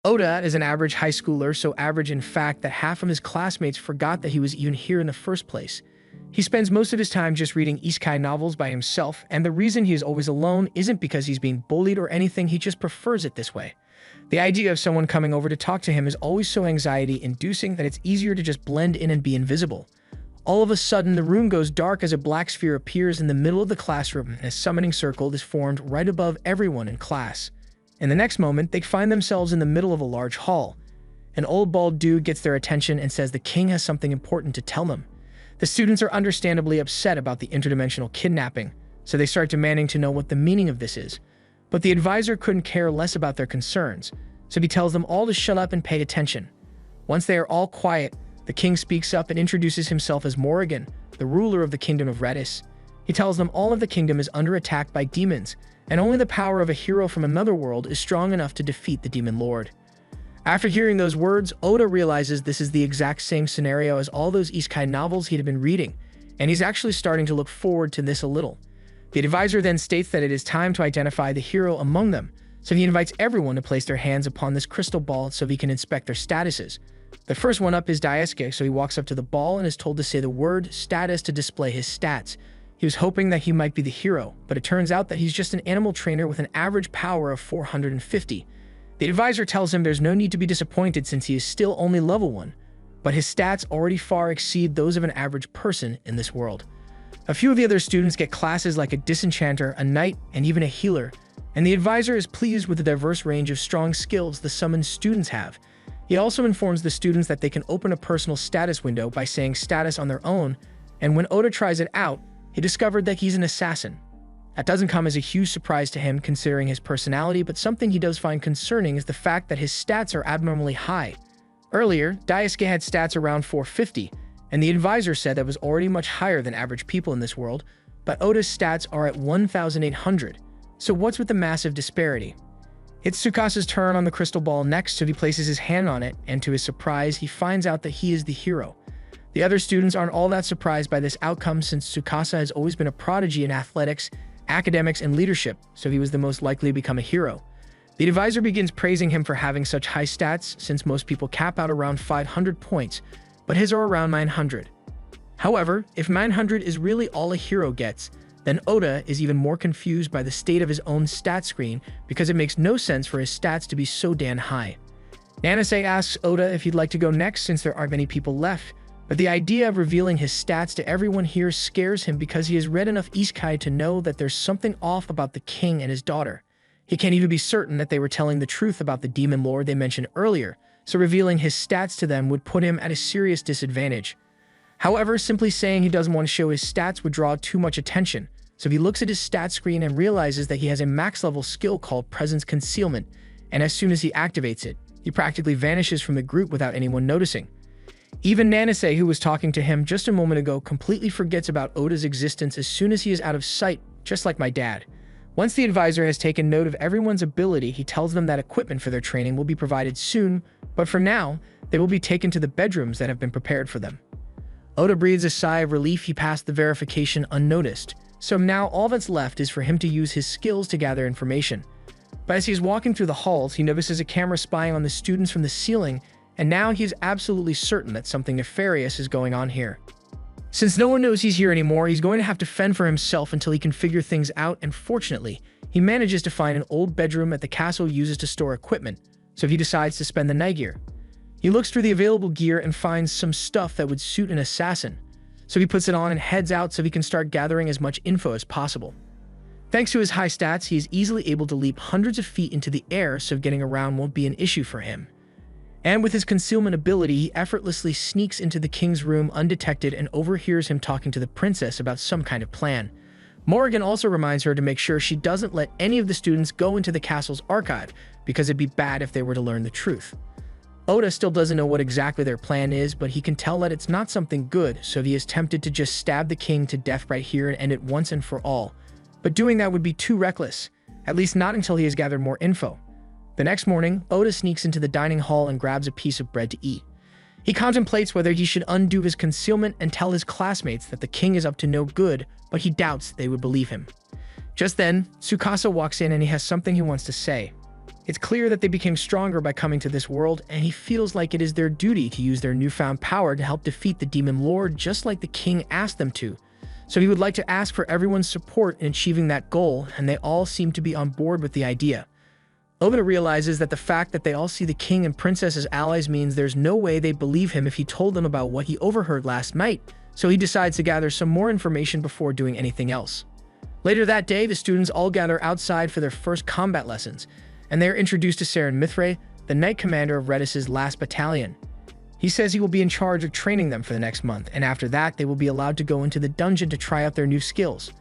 Oda is an average high schooler, so average in fact that half of his classmates forgot that he was even here in the first place. He spends most of his time just reading isekai novels by himself, and the reason he is always alone isn't because he's being bullied or anything, he just prefers it this way. The idea of someone coming over to talk to him is always so anxiety-inducing that it's easier to just blend in and be invisible. All of a sudden, the room goes dark as a black sphere appears in the middle of the classroom and a summoning circle is formed right above everyone in class. In the next moment, they find themselves in the middle of a large hall. An old bald dude gets their attention and says the king has something important to tell them. The students are understandably upset about the interdimensional kidnapping, so they start demanding to know what the meaning of this is. But the advisor couldn't care less about their concerns, so he tells them all to shut up and pay attention. Once they are all quiet, the king speaks up and introduces himself as Morrigan, the ruler of the kingdom of Redis. He tells them all of the kingdom is under attack by demons, and only the power of a hero from another world is strong enough to defeat the demon lord. After hearing those words, Oda realizes this is the exact same scenario as all those isekai novels he'd been reading, and he's actually starting to look forward to this a little. The advisor then states that it is time to identify the hero among them, so he invites everyone to place their hands upon this crystal ball so he can inspect their statuses. The first one up is Daisuke, so he walks up to the ball and is told to say the word status to display his stats. He was hoping that he might be the hero, but it turns out that he's just an animal trainer with an average power of 450. The advisor tells him there's no need to be disappointed since he is still only level 1, but his stats already far exceed those of an average person in this world. A few of the other students get classes like a disenchanter, a knight, and even a healer, and the advisor is pleased with the diverse range of strong skills the summoned students have. He also informs the students that they can open a personal status window by saying status on their own, and when Oda tries it out, he discovered that he's an assassin. That doesn't come as a huge surprise to him considering his personality, but something he does find concerning is the fact that his stats are abnormally high. Earlier, Daisuke had stats around 450, and the advisor said that was already much higher than average people in this world, but Oda's stats are at 1,800. So what's with the massive disparity? It's Tsukasa's turn on the crystal ball next, so he places his hand on it, and to his surprise, he finds out that he is the hero. The other students aren't all that surprised by this outcome since Tsukasa has always been a prodigy in athletics, academics, and leadership, so he was the most likely to become a hero. The advisor begins praising him for having such high stats since most people cap out around 500 points, but his are around 900. However, if 900 is really all a hero gets, then Oda is even more confused by the state of his own stat screen because it makes no sense for his stats to be so damn high. Nanase asks Oda if he'd like to go next since there aren't many people left, but the idea of revealing his stats to everyone here scares him because he has read enough isekai to know that there's something off about the king and his daughter. He can't even be certain that they were telling the truth about the demon lord they mentioned earlier, so revealing his stats to them would put him at a serious disadvantage. However, simply saying he doesn't want to show his stats would draw too much attention, so he looks at his stat screen and realizes that he has a max level skill called Presence Concealment, and as soon as he activates it, he practically vanishes from the group without anyone noticing. Even Nanase, who was talking to him just a moment ago, completely forgets about Oda's existence as soon as he is out of sight, just like my dad. Once the advisor has taken note of everyone's ability, he tells them that equipment for their training will be provided soon, but for now, they will be taken to the bedrooms that have been prepared for them. Oda breathes a sigh of relief. He passed the verification unnoticed, so now all that's left is for him to use his skills to gather information. But as he's walking through the halls, he notices a camera spying on the students from the ceiling, and now he is absolutely certain that something nefarious is going on here. Since no one knows he's here anymore, he's going to have to fend for himself until he can figure things out, and fortunately, he manages to find an old bedroom that the castle uses to store equipment, so he decides to spend the night here. He looks through the available gear and finds some stuff that would suit an assassin, so he puts it on and heads out so he can start gathering as much info as possible. Thanks to his high stats, he is easily able to leap hundreds of feet into the air, so getting around won't be an issue for him. And with his concealment ability, he effortlessly sneaks into the king's room undetected and overhears him talking to the princess about some kind of plan. Morrigan also reminds her to make sure she doesn't let any of the students go into the castle's archive, because it'd be bad if they were to learn the truth. Oda still doesn't know what exactly their plan is, but he can tell that it's not something good, so he is tempted to just stab the king to death right here and end it once and for all. But doing that would be too reckless, at least not until he has gathered more info. The next morning, Oda sneaks into the dining hall and grabs a piece of bread to eat. He contemplates whether he should undo his concealment and tell his classmates that the king is up to no good, but he doubts they would believe him. Just then, Tsukasa walks in and he has something he wants to say. It's clear that they became stronger by coming to this world, and he feels like it is their duty to use their newfound power to help defeat the demon lord just like the king asked them to. So he would like to ask for everyone's support in achieving that goal, and they all seem to be on board with the idea. Oda realizes that the fact that they all see the king and princess as allies means there's no way they'd believe him if he told them about what he overheard last night, so he decides to gather some more information before doing anything else. Later that day, the students all gather outside for their first combat lessons, and they are introduced to Saren Mithray, the Knight Commander of Redis's last battalion. He says he will be in charge of training them for the next month, and after that, they will be allowed to go into the dungeon to try out their new skills.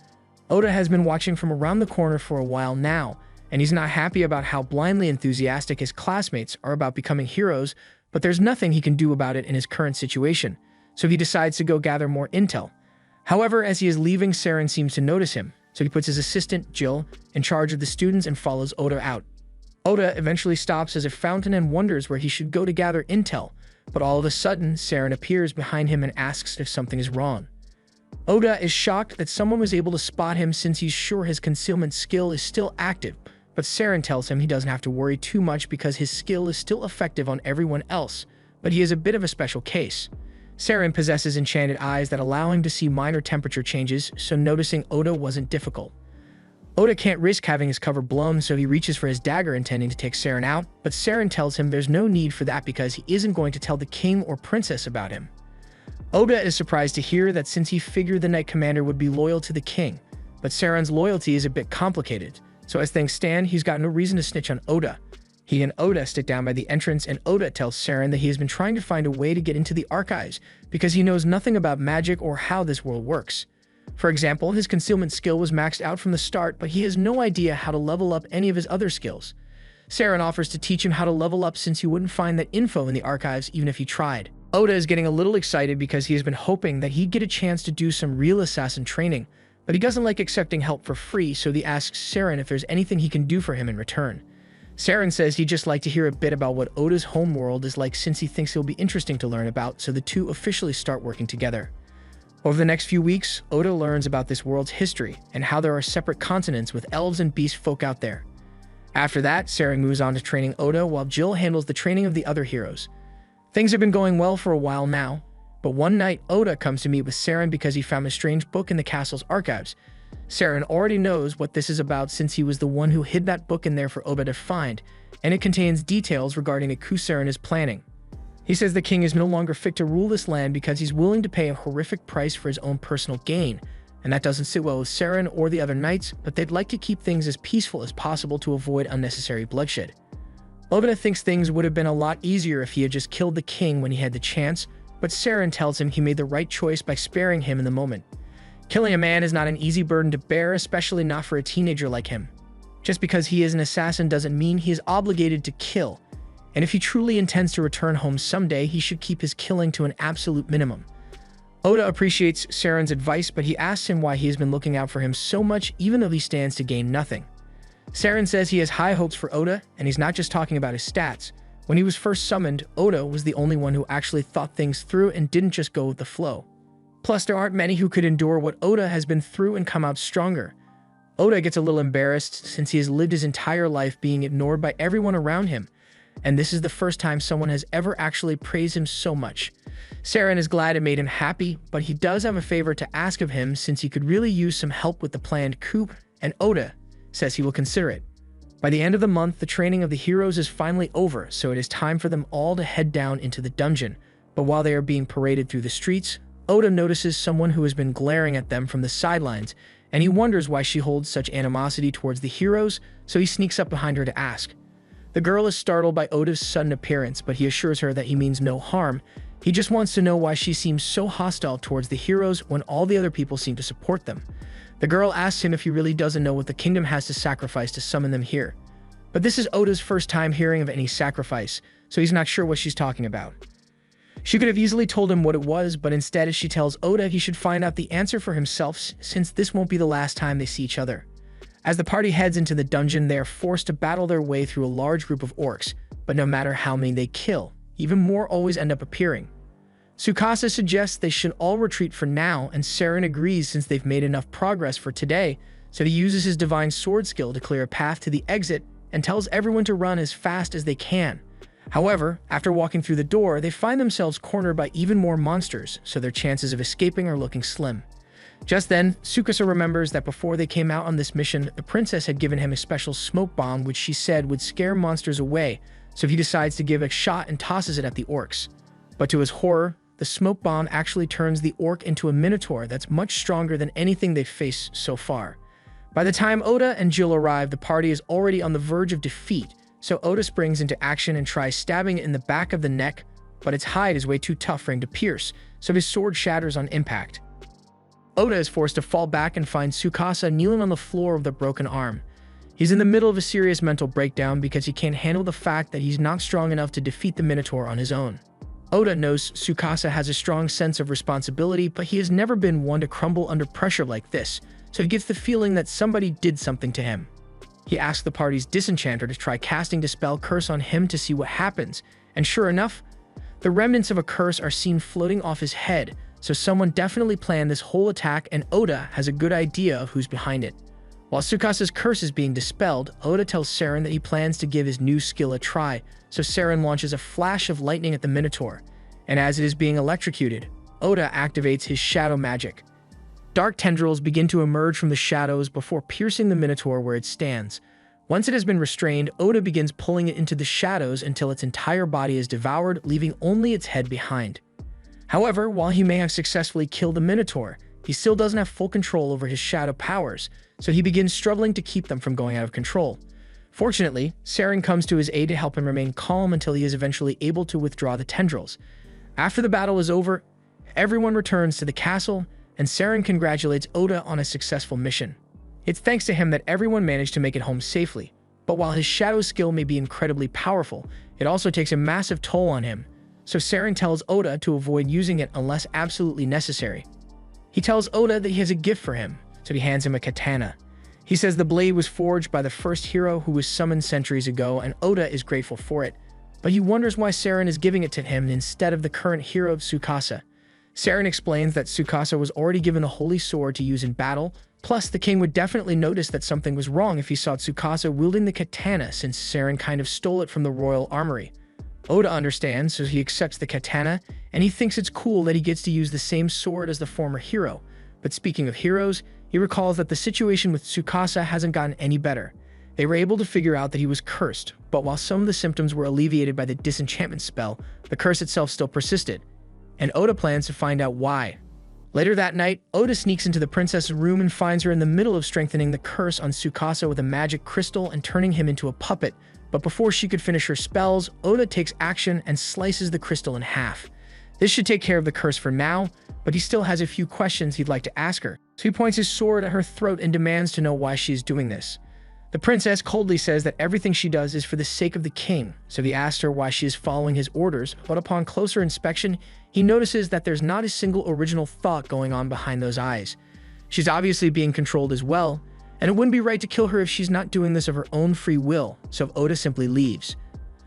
Oda has been watching from around the corner for a while now, and he's not happy about how blindly enthusiastic his classmates are about becoming heroes, but there's nothing he can do about it in his current situation, so he decides to go gather more intel. However, as he is leaving, Saren seems to notice him, so he puts his assistant, Jill, in charge of the students and follows Oda out. Oda eventually stops as a fountain and wonders where he should go to gather intel, but all of a sudden, Saren appears behind him and asks if something is wrong. Oda is shocked that someone was able to spot him since he's sure his concealment skill is still active, but Saren tells him he doesn't have to worry too much because his skill is still effective on everyone else, but he is a bit of a special case. Saren possesses enchanted eyes that allow him to see minor temperature changes, so noticing Oda wasn't difficult. Oda can't risk having his cover blown, so he reaches for his dagger intending to take Saren out, but Saren tells him there's no need for that because he isn't going to tell the king or princess about him. Oda is surprised to hear that since he figured the Knight Commander would be loyal to the king, but Saren's loyalty is a bit complicated, so as things stand, he's got no reason to snitch on Oda. He and Oda sit down by the entrance, and Oda tells Saren that he has been trying to find a way to get into the archives because he knows nothing about magic or how this world works. For example, his concealment skill was maxed out from the start, but he has no idea how to level up any of his other skills. Saren offers to teach him how to level up since he wouldn't find that info in the archives even if he tried. Oda is getting a little excited because he has been hoping that he'd get a chance to do some real assassin training, but he doesn't like accepting help for free, so he asks Saren if there's anything he can do for him in return. Saren says he'd just like to hear a bit about what Oda's home world is like since he thinks it'll be interesting to learn about, so the two officially start working together. Over the next few weeks, Oda learns about this world's history and how there are separate continents with elves and beast folk out there. After that, Saren moves on to training Oda while Jill handles the training of the other heroes. Things have been going well for a while now, but one night Oda comes to meet with Saren because he found a strange book in the castle's archives. Saren already knows what this is about since he was the one who hid that book in there for Oda to find, and it contains details regarding a coup Saren is planning. He says the king is no longer fit to rule this land because he's willing to pay a horrific price for his own personal gain, and that doesn't sit well with Saren or the other knights, but they'd like to keep things as peaceful as possible to avoid unnecessary bloodshed. Oda thinks things would have been a lot easier if he had just killed the king when he had the chance, but Saren tells him he made the right choice by sparing him in the moment. Killing a man is not an easy burden to bear, especially not for a teenager like him. Just because he is an assassin doesn't mean he is obligated to kill, and if he truly intends to return home someday, he should keep his killing to an absolute minimum. Oda appreciates Saren's advice, but he asks him why he has been looking out for him so much even though he stands to gain nothing. Saren says he has high hopes for Oda, and he's not just talking about his stats. When he was first summoned, Oda was the only one who actually thought things through and didn't just go with the flow. Plus, there aren't many who could endure what Oda has been through and come out stronger. Oda gets a little embarrassed since he has lived his entire life being ignored by everyone around him, and this is the first time someone has ever actually praised him so much. Saren is glad it made him happy, but he does have a favor to ask of him since he could really use some help with the planned coup, and Oda says he will consider it. By the end of the month, the training of the heroes is finally over, so it is time for them all to head down into the dungeon. But while they are being paraded through the streets, Oda notices someone who has been glaring at them from the sidelines, and he wonders why she holds such animosity towards the heroes, so he sneaks up behind her to ask. The girl is startled by Oda's sudden appearance, but he assures her that he means no harm. He just wants to know why she seems so hostile towards the heroes when all the other people seem to support them. The girl asks him if he really doesn't know what the kingdom has to sacrifice to summon them here. But this is Oda's first time hearing of any sacrifice, so he's not sure what she's talking about. She could have easily told him what it was, but instead she tells Oda he should find out the answer for himself since this won't be the last time they see each other. As the party heads into the dungeon, they are forced to battle their way through a large group of orcs, but no matter how many they kill, even more always end up appearing. Tsukasa suggests they should all retreat for now, and Saren agrees since they've made enough progress for today, so he uses his divine sword skill to clear a path to the exit and tells everyone to run as fast as they can. However, after walking through the door, they find themselves cornered by even more monsters, so their chances of escaping are looking slim. Just then, Tsukasa remembers that before they came out on this mission, the princess had given him a special smoke bomb which she said would scare monsters away, so he decides to give it a shot and tosses it at the orcs. But to his horror, the smoke bomb actually turns the orc into a minotaur that's much stronger than anything they've faced so far. By the time Oda and Jill arrive, the party is already on the verge of defeat, so Oda springs into action and tries stabbing it in the back of the neck, but its hide is way too tough for him to pierce, so his sword shatters on impact. Oda is forced to fall back and finds Tsukasa kneeling on the floor with a broken arm. He's in the middle of a serious mental breakdown because he can't handle the fact that he's not strong enough to defeat the Minotaur on his own. Oda knows Tsukasa has a strong sense of responsibility, but he has never been one to crumble under pressure like this, so he gets the feeling that somebody did something to him. He asks the party's disenchanter to try casting Dispel Curse on him to see what happens, and sure enough, the remnants of a curse are seen floating off his head, so someone definitely planned this whole attack and Oda has a good idea of who's behind it. While Tsukasa's curse is being dispelled, Oda tells Saren that he plans to give his new skill a try, so Saren launches a flash of lightning at the Minotaur, and as it is being electrocuted, Oda activates his shadow magic. Dark tendrils begin to emerge from the shadows before piercing the Minotaur where it stands. Once it has been restrained, Oda begins pulling it into the shadows until its entire body is devoured, leaving only its head behind. However, while he may have successfully killed the Minotaur, he still doesn't have full control over his shadow powers, so he begins struggling to keep them from going out of control. Fortunately, Saren comes to his aid to help him remain calm until he is eventually able to withdraw the tendrils. After the battle is over, everyone returns to the castle, and Saren congratulates Oda on a successful mission. It's thanks to him that everyone managed to make it home safely, but while his shadow skill may be incredibly powerful, it also takes a massive toll on him, so Saren tells Oda to avoid using it unless absolutely necessary. He tells Oda that he has a gift for him, so he hands him a katana. He says the blade was forged by the first hero who was summoned centuries ago, and Oda is grateful for it, but he wonders why Saren is giving it to him instead of the current hero of Tsukasa. Saren explains that Tsukasa was already given the holy sword to use in battle, plus the king would definitely notice that something was wrong if he saw Tsukasa wielding the katana since Saren kind of stole it from the royal armory. Oda understands, so he accepts the katana, and he thinks it's cool that he gets to use the same sword as the former hero. But speaking of heroes, he recalls that the situation with Tsukasa hasn't gotten any better. They were able to figure out that he was cursed, but while some of the symptoms were alleviated by the disenchantment spell, the curse itself still persisted, and Oda plans to find out why. Later that night, Oda sneaks into the princess's room and finds her in the middle of strengthening the curse on Tsukasa with a magic crystal and turning him into a puppet. But before she could finish her spells, Oda takes action and slices the crystal in half. This should take care of the curse for now, but he still has a few questions he'd like to ask her, so he points his sword at her throat and demands to know why she is doing this. The princess coldly says that everything she does is for the sake of the king, so he asks her why she is following his orders, but upon closer inspection, he notices that there's not a single original thought going on behind those eyes. She's obviously being controlled as well, and it wouldn't be right to kill her if she's not doing this of her own free will, so Oda simply leaves.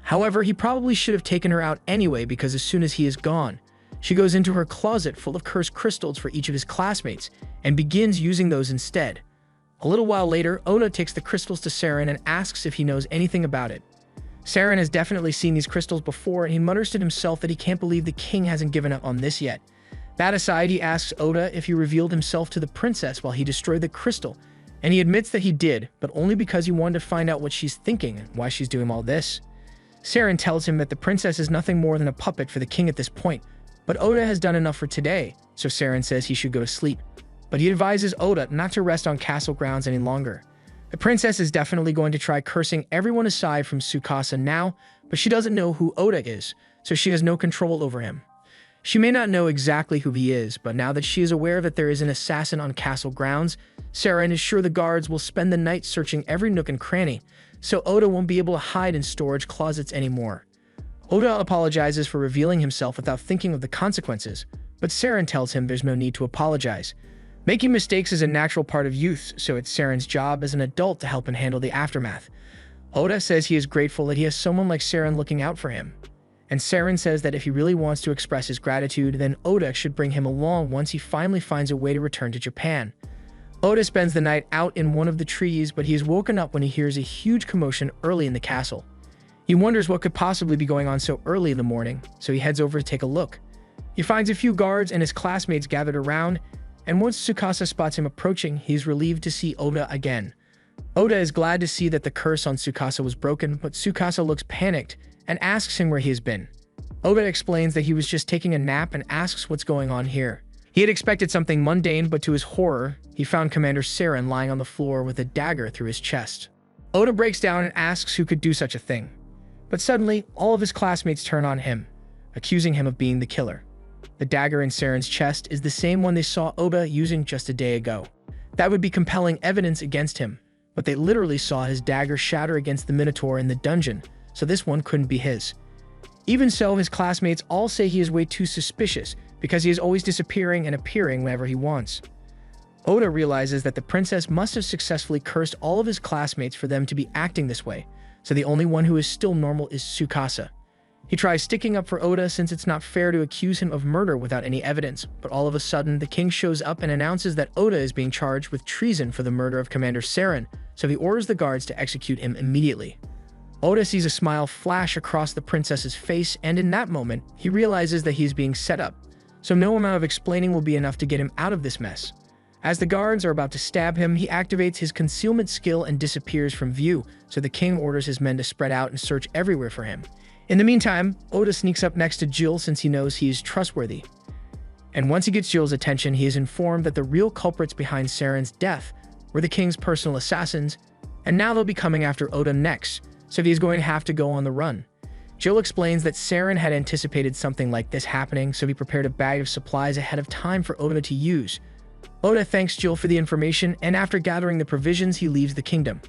However, he probably should have taken her out anyway because as soon as he is gone, she goes into her closet full of cursed crystals for each of his classmates and begins using those instead. A little while later, Oda takes the crystals to Saren and asks if he knows anything about it. Saren has definitely seen these crystals before and he mutters to himself that he can't believe the king hasn't given up on this yet. That aside, he asks Oda if he revealed himself to the princess while he destroyed the crystal, and he admits that he did, but only because he wanted to find out what she's thinking and why she's doing all this. Saren tells him that the princess is nothing more than a puppet for the king at this point, but Oda has done enough for today, so Saren says he should go to sleep. But he advises Oda not to rest on castle grounds any longer. The princess is definitely going to try cursing everyone aside from Tsukasa now, but she doesn't know who Oda is, so she has no control over him. She may not know exactly who he is, but now that she is aware that there is an assassin on castle grounds, Saren is sure the guards will spend the night searching every nook and cranny, so Oda won't be able to hide in storage closets anymore. Oda apologizes for revealing himself without thinking of the consequences, but Saren tells him there's no need to apologize. Making mistakes is a natural part of youth, so it's Saren's job as an adult to help him handle the aftermath. Oda says he is grateful that he has someone like Saren looking out for him. And Saren says that if he really wants to express his gratitude, then Oda should bring him along once he finally finds a way to return to Japan. Oda spends the night out in one of the trees, but he is woken up when he hears a huge commotion early in the castle. He wonders what could possibly be going on so early in the morning, so he heads over to take a look. He finds a few guards and his classmates gathered around, and once Tsukasa spots him approaching, he is relieved to see Oda again. Oda is glad to see that the curse on Tsukasa was broken, but Tsukasa looks panicked and asks him where he has been. Oda explains that he was just taking a nap and asks what's going on here. He had expected something mundane, but to his horror, he found Commander Saren lying on the floor with a dagger through his chest. Oda breaks down and asks who could do such a thing. But suddenly, all of his classmates turn on him, accusing him of being the killer. The dagger in Saren's chest is the same one they saw Oda using just a day ago. That would be compelling evidence against him, but they literally saw his dagger shatter against the Minotaur in the dungeon, so this one couldn't be his. Even so, his classmates all say he is way too suspicious because he is always disappearing and appearing whenever he wants. Oda realizes that the princess must have successfully cursed all of his classmates for them to be acting this way, so the only one who is still normal is Tsukasa. He tries sticking up for Oda since it's not fair to accuse him of murder without any evidence, but all of a sudden, the king shows up and announces that Oda is being charged with treason for the murder of Commander Saren, so he orders the guards to execute him immediately. Oda sees a smile flash across the princess's face, and in that moment, he realizes that he is being set up, so no amount of explaining will be enough to get him out of this mess. As the guards are about to stab him, he activates his concealment skill and disappears from view, so the king orders his men to spread out and search everywhere for him. In the meantime, Oda sneaks up next to Jill since he knows he is trustworthy. And once he gets Jill's attention, he is informed that the real culprits behind Saren's death were the king's personal assassins, and now they'll be coming after Oda next, so he is going to have to go on the run. Jill explains that Saren had anticipated something like this happening, so he prepared a bag of supplies ahead of time for Oda to use. Oda thanks Jill for the information, and after gathering the provisions, he leaves the kingdom.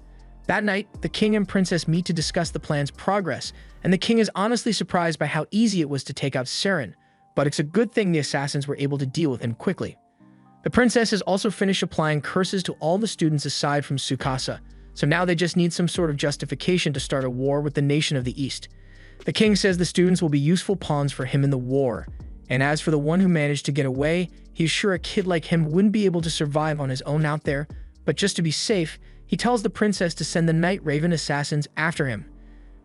That night, the king and princess meet to discuss the plan's progress, and the king is honestly surprised by how easy it was to take out Saren, but it's a good thing the assassins were able to deal with him quickly. The princess has also finished applying curses to all the students aside from Tsukasa, so now they just need some sort of justification to start a war with the nation of the East. The king says the students will be useful pawns for him in the war, and as for the one who managed to get away, he's sure a kid like him wouldn't be able to survive on his own out there, but just to be safe, he tells the princess to send the Night Raven assassins after him.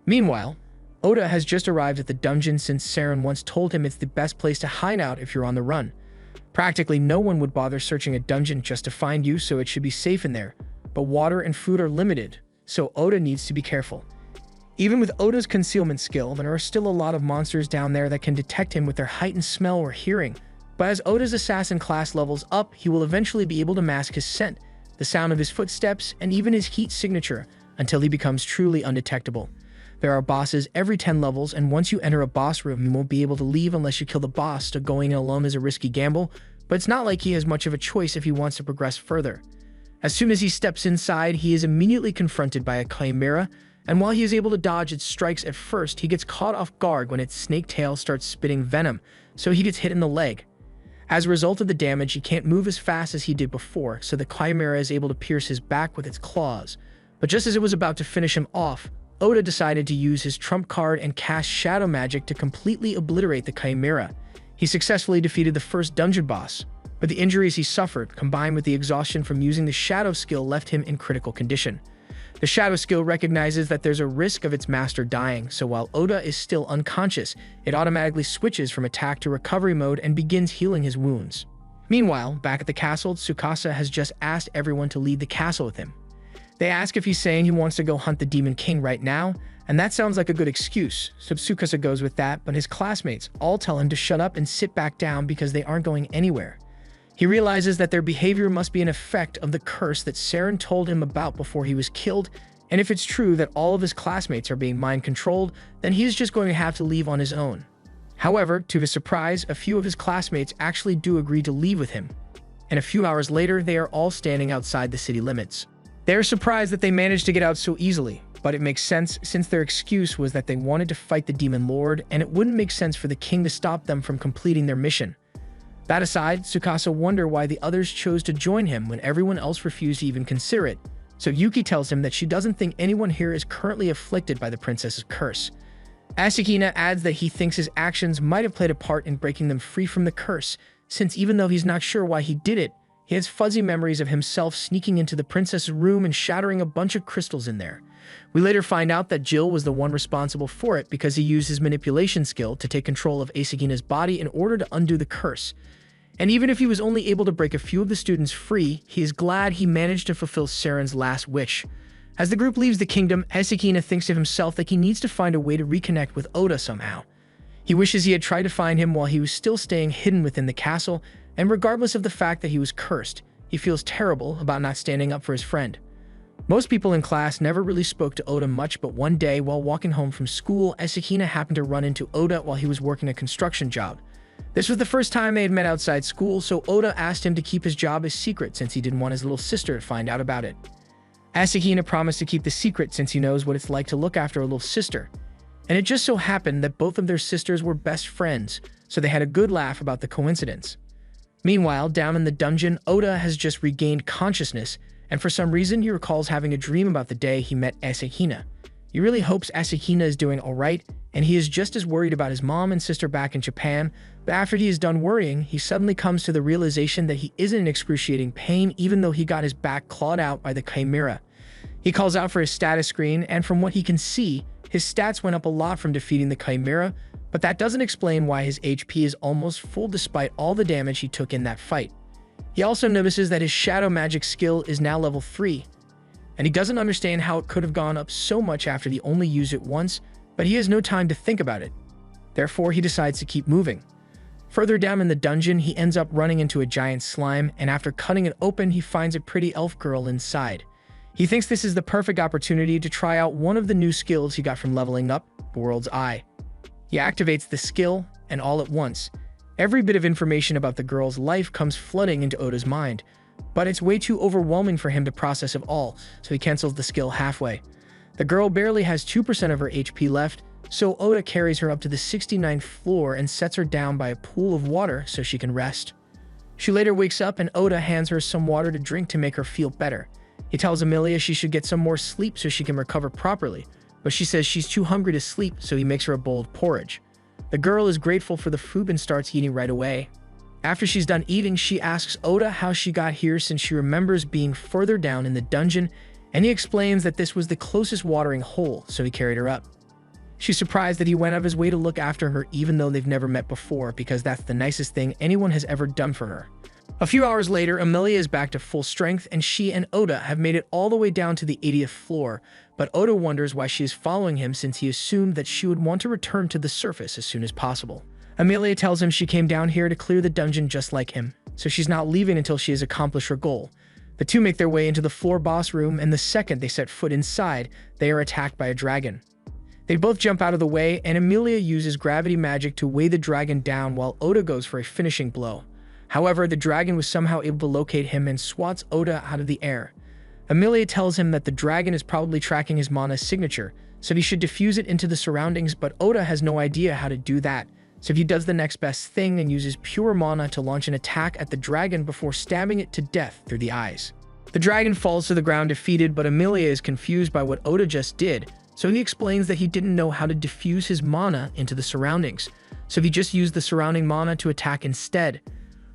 Meanwhile, Oda has just arrived at the dungeon since Saren once told him it's the best place to hide out if you're on the run. Practically no one would bother searching a dungeon just to find you, so it should be safe in there, but water and food are limited, so Oda needs to be careful. Even with Oda's concealment skill, there are still a lot of monsters down there that can detect him with their heightened smell or hearing, but as Oda's assassin class levels up, he will eventually be able to mask his scent, the sound of his footsteps, and even his heat signature until he becomes truly undetectable. There are bosses every 10 levels, and once you enter a boss room, you won't be able to leave unless you kill the boss, so going in alone is a risky gamble, but it's not like he has much of a choice if he wants to progress further. As soon as he steps inside, he is immediately confronted by a chimera, and while he is able to dodge its strikes at first, he gets caught off guard when its snake tail starts spitting venom, so he gets hit in the leg. As a result of the damage, he can't move as fast as he did before, so the chimera is able to pierce his back with its claws. But just as it was about to finish him off, Oda decided to use his trump card and cast shadow magic to completely obliterate the chimera. He successfully defeated the first dungeon boss, but the injuries he suffered, combined with the exhaustion from using the shadow skill, left him in critical condition. The shadow skill recognizes that there's a risk of its master dying, so while Oda is still unconscious, it automatically switches from attack to recovery mode and begins healing his wounds. Meanwhile, back at the castle, Tsukasa has just asked everyone to leave the castle with him. They ask if he's saying he wants to go hunt the Demon King right now, and that sounds like a good excuse, so Tsukasa goes with that, but his classmates all tell him to shut up and sit back down because they aren't going anywhere. He realizes that their behavior must be an effect of the curse that Saren told him about before he was killed, and if it's true that all of his classmates are being mind-controlled, then he's just going to have to leave on his own. However, to his surprise, a few of his classmates actually do agree to leave with him, and a few hours later, they are all standing outside the city limits. They are surprised that they managed to get out so easily, but it makes sense since their excuse was that they wanted to fight the Demon Lord, and it wouldn't make sense for the king to stop them from completing their mission. That aside, Tsukasa wonders why the others chose to join him when everyone else refused to even consider it, so Yuki tells him that she doesn't think anyone here is currently afflicted by the princess's curse. Asakina adds that he thinks his actions might have played a part in breaking them free from the curse, since even though he's not sure why he did it, He has fuzzy memories of himself sneaking into the princess's room and shattering a bunch of crystals in there. We later find out that Jill was the one responsible for it because he used his manipulation skill to take control of Asakina's body in order to undo the curse. And even if he was only able to break a few of the students free, he is glad he managed to fulfill Seren's last wish. As the group leaves the kingdom, Asakina thinks to himself that he needs to find a way to reconnect with Oda somehow. He wishes he had tried to find him while he was still staying hidden within the castle, and regardless of the fact that he was cursed, he feels terrible about not standing up for his friend. Most people in class never really spoke to Oda much, but one day, while walking home from school, Asakina happened to run into Oda while he was working a construction job. This was the first time they had met outside school, so Oda asked him to keep his job a secret since he didn't want his little sister to find out about it. Asakina promised to keep the secret since he knows what it's like to look after a little sister. And it just so happened that both of their sisters were best friends, so they had a good laugh about the coincidence. Meanwhile, down in the dungeon, Oda has just regained consciousness, and for some reason he recalls having a dream about the day he met Asakina. He really hopes Asakina is doing alright, and he is just as worried about his mom and sister back in Japan, but after he is done worrying, he suddenly comes to the realization that he isn't in excruciating pain even though he got his back clawed out by the Chimera. He calls out for his status screen, and from what he can see, his stats went up a lot from defeating the Chimera, but that doesn't explain why his HP is almost full despite all the damage he took in that fight. He also notices that his shadow magic skill is now level 3, and he doesn't understand how it could have gone up so much after he only used it once, but he has no time to think about it. Therefore, he decides to keep moving. Further down in the dungeon, he ends up running into a giant slime, and after cutting it open, he finds a pretty elf girl inside. He thinks this is the perfect opportunity to try out one of the new skills he got from leveling up, the World's Eye. He activates the skill, and all at once, every bit of information about the girl's life comes flooding into Oda's mind, but it's way too overwhelming for him to process it all, so he cancels the skill halfway. The girl barely has 2% of her HP left, so Oda carries her up to the 69th floor and sets her down by a pool of water so she can rest. She later wakes up and Oda hands her some water to drink to make her feel better. He tells Amelia she should get some more sleep so she can recover properly, but she says she's too hungry to sleep, so he makes her a bowl of porridge. The girl is grateful for the food and starts eating right away. After she's done eating, she asks Oda how she got here since she remembers being further down in the dungeon, and he explains that this was the closest watering hole, so he carried her up. She's surprised that he went out of his way to look after her even though they've never met before, because that's the nicest thing anyone has ever done for her. A few hours later, Amelia is back to full strength, and she and Oda have made it all the way down to the 80th floor, but Oda wonders why she is following him since he assumed that she would want to return to the surface as soon as possible. Amelia tells him she came down here to clear the dungeon just like him, so she's not leaving until she has accomplished her goal. The two make their way into the floor boss room, and the second they set foot inside, they are attacked by a dragon. They both jump out of the way, and Amelia uses gravity magic to weigh the dragon down while Oda goes for a finishing blow. However, the dragon was somehow able to locate him and swats Oda out of the air. Amelia tells him that the dragon is probably tracking his mana signature, so he should diffuse it into the surroundings, but Oda has no idea how to do that, so he does the next best thing and uses pure mana to launch an attack at the dragon before stabbing it to death through the eyes. The dragon falls to the ground defeated, but Amelia is confused by what Oda just did, so he explains that he didn't know how to diffuse his mana into the surroundings, so he just used the surrounding mana to attack instead.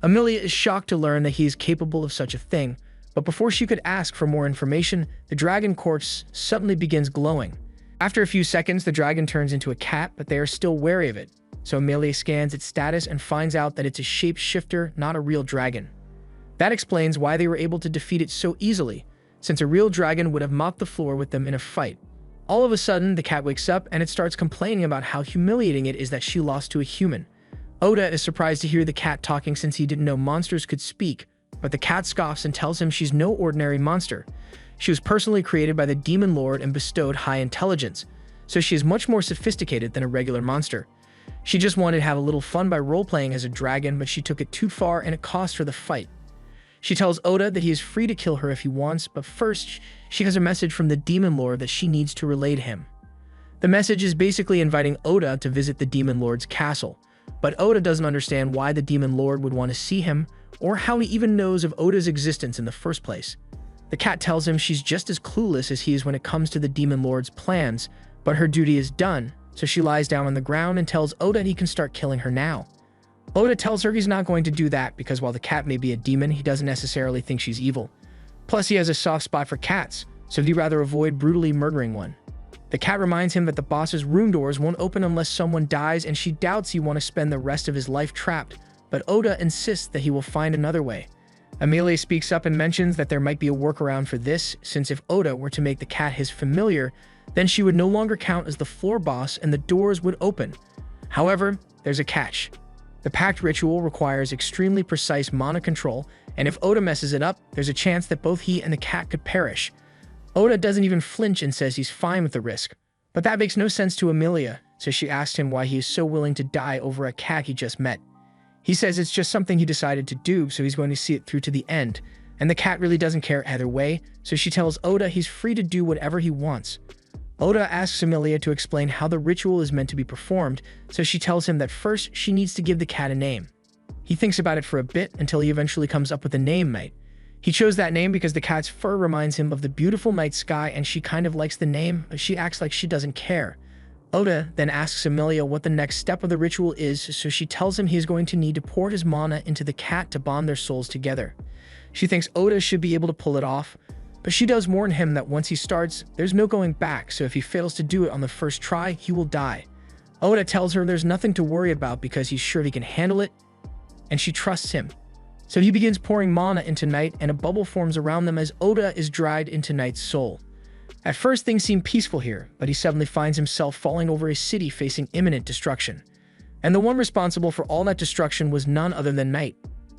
Amelia is shocked to learn that he is capable of such a thing, but before she could ask for more information, the dragon corpse suddenly begins glowing. After a few seconds, the dragon turns into a cat, but they are still wary of it, so Amelia scans its status and finds out that it's a shapeshifter, not a real dragon. That explains why they were able to defeat it so easily, since a real dragon would have mopped the floor with them in a fight. All of a sudden, the cat wakes up and it starts complaining about how humiliating it is that she lost to a human. Oda is surprised to hear the cat talking since he didn't know monsters could speak, but the cat scoffs and tells him she's no ordinary monster. She was personally created by the Demon Lord and bestowed high intelligence, so she is much more sophisticated than a regular monster. She just wanted to have a little fun by role-playing as a dragon, but she took it too far and it cost her the fight. She tells Oda that he is free to kill her if he wants, but first, she has a message from the Demon Lord that she needs to relay to him. The message is basically inviting Oda to visit the Demon Lord's castle, but Oda doesn't understand why the Demon Lord would want to see him, or how he even knows of Oda's existence in the first place. The cat tells him she's just as clueless as he is when it comes to the Demon Lord's plans, but her duty is done, so she lies down on the ground and tells Oda he can start killing her now. Oda tells her he's not going to do that because while the cat may be a demon, he doesn't necessarily think she's evil. Plus, he has a soft spot for cats, so he'd rather avoid brutally murdering one. The cat reminds him that the boss's room doors won't open unless someone dies, and she doubts he want to spend the rest of his life trapped, but Oda insists that he will find another way. Amelia speaks up and mentions that there might be a workaround for this, since if Oda were to make the cat his familiar, then she would no longer count as the floor boss and the doors would open. However, there's a catch. The pact ritual requires extremely precise mana control, and if Oda messes it up, there's a chance that both he and the cat could perish. Oda doesn't even flinch and says he's fine with the risk. But that makes no sense to Amelia, so she asks him why he is so willing to die over a cat he just met. He says it's just something he decided to do, so he's going to see it through to the end, and the cat really doesn't care either way, so she tells Oda he's free to do whatever he wants. Oda asks Amelia to explain how the ritual is meant to be performed, so she tells him that first she needs to give the cat a name. He thinks about it for a bit until he eventually comes up with the name Night. He chose that name because the cat's fur reminds him of the beautiful night sky, and she kind of likes the name, but she acts like she doesn't care. Oda then asks Amelia what the next step of the ritual is, so she tells him he is going to need to pour his mana into the cat to bond their souls together. She thinks Oda should be able to pull it off, but she does warn him that once he starts, there's no going back, so if he fails to do it on the first try, he will die. Oda tells her there's nothing to worry about because he's sure he can handle it, and she trusts him. So he begins pouring mana into Night, and a bubble forms around them as Oda is dried into Night's soul. At first, things seem peaceful here, but he suddenly finds himself falling over a city facing imminent destruction. And the one responsible for all that destruction was none other than Night.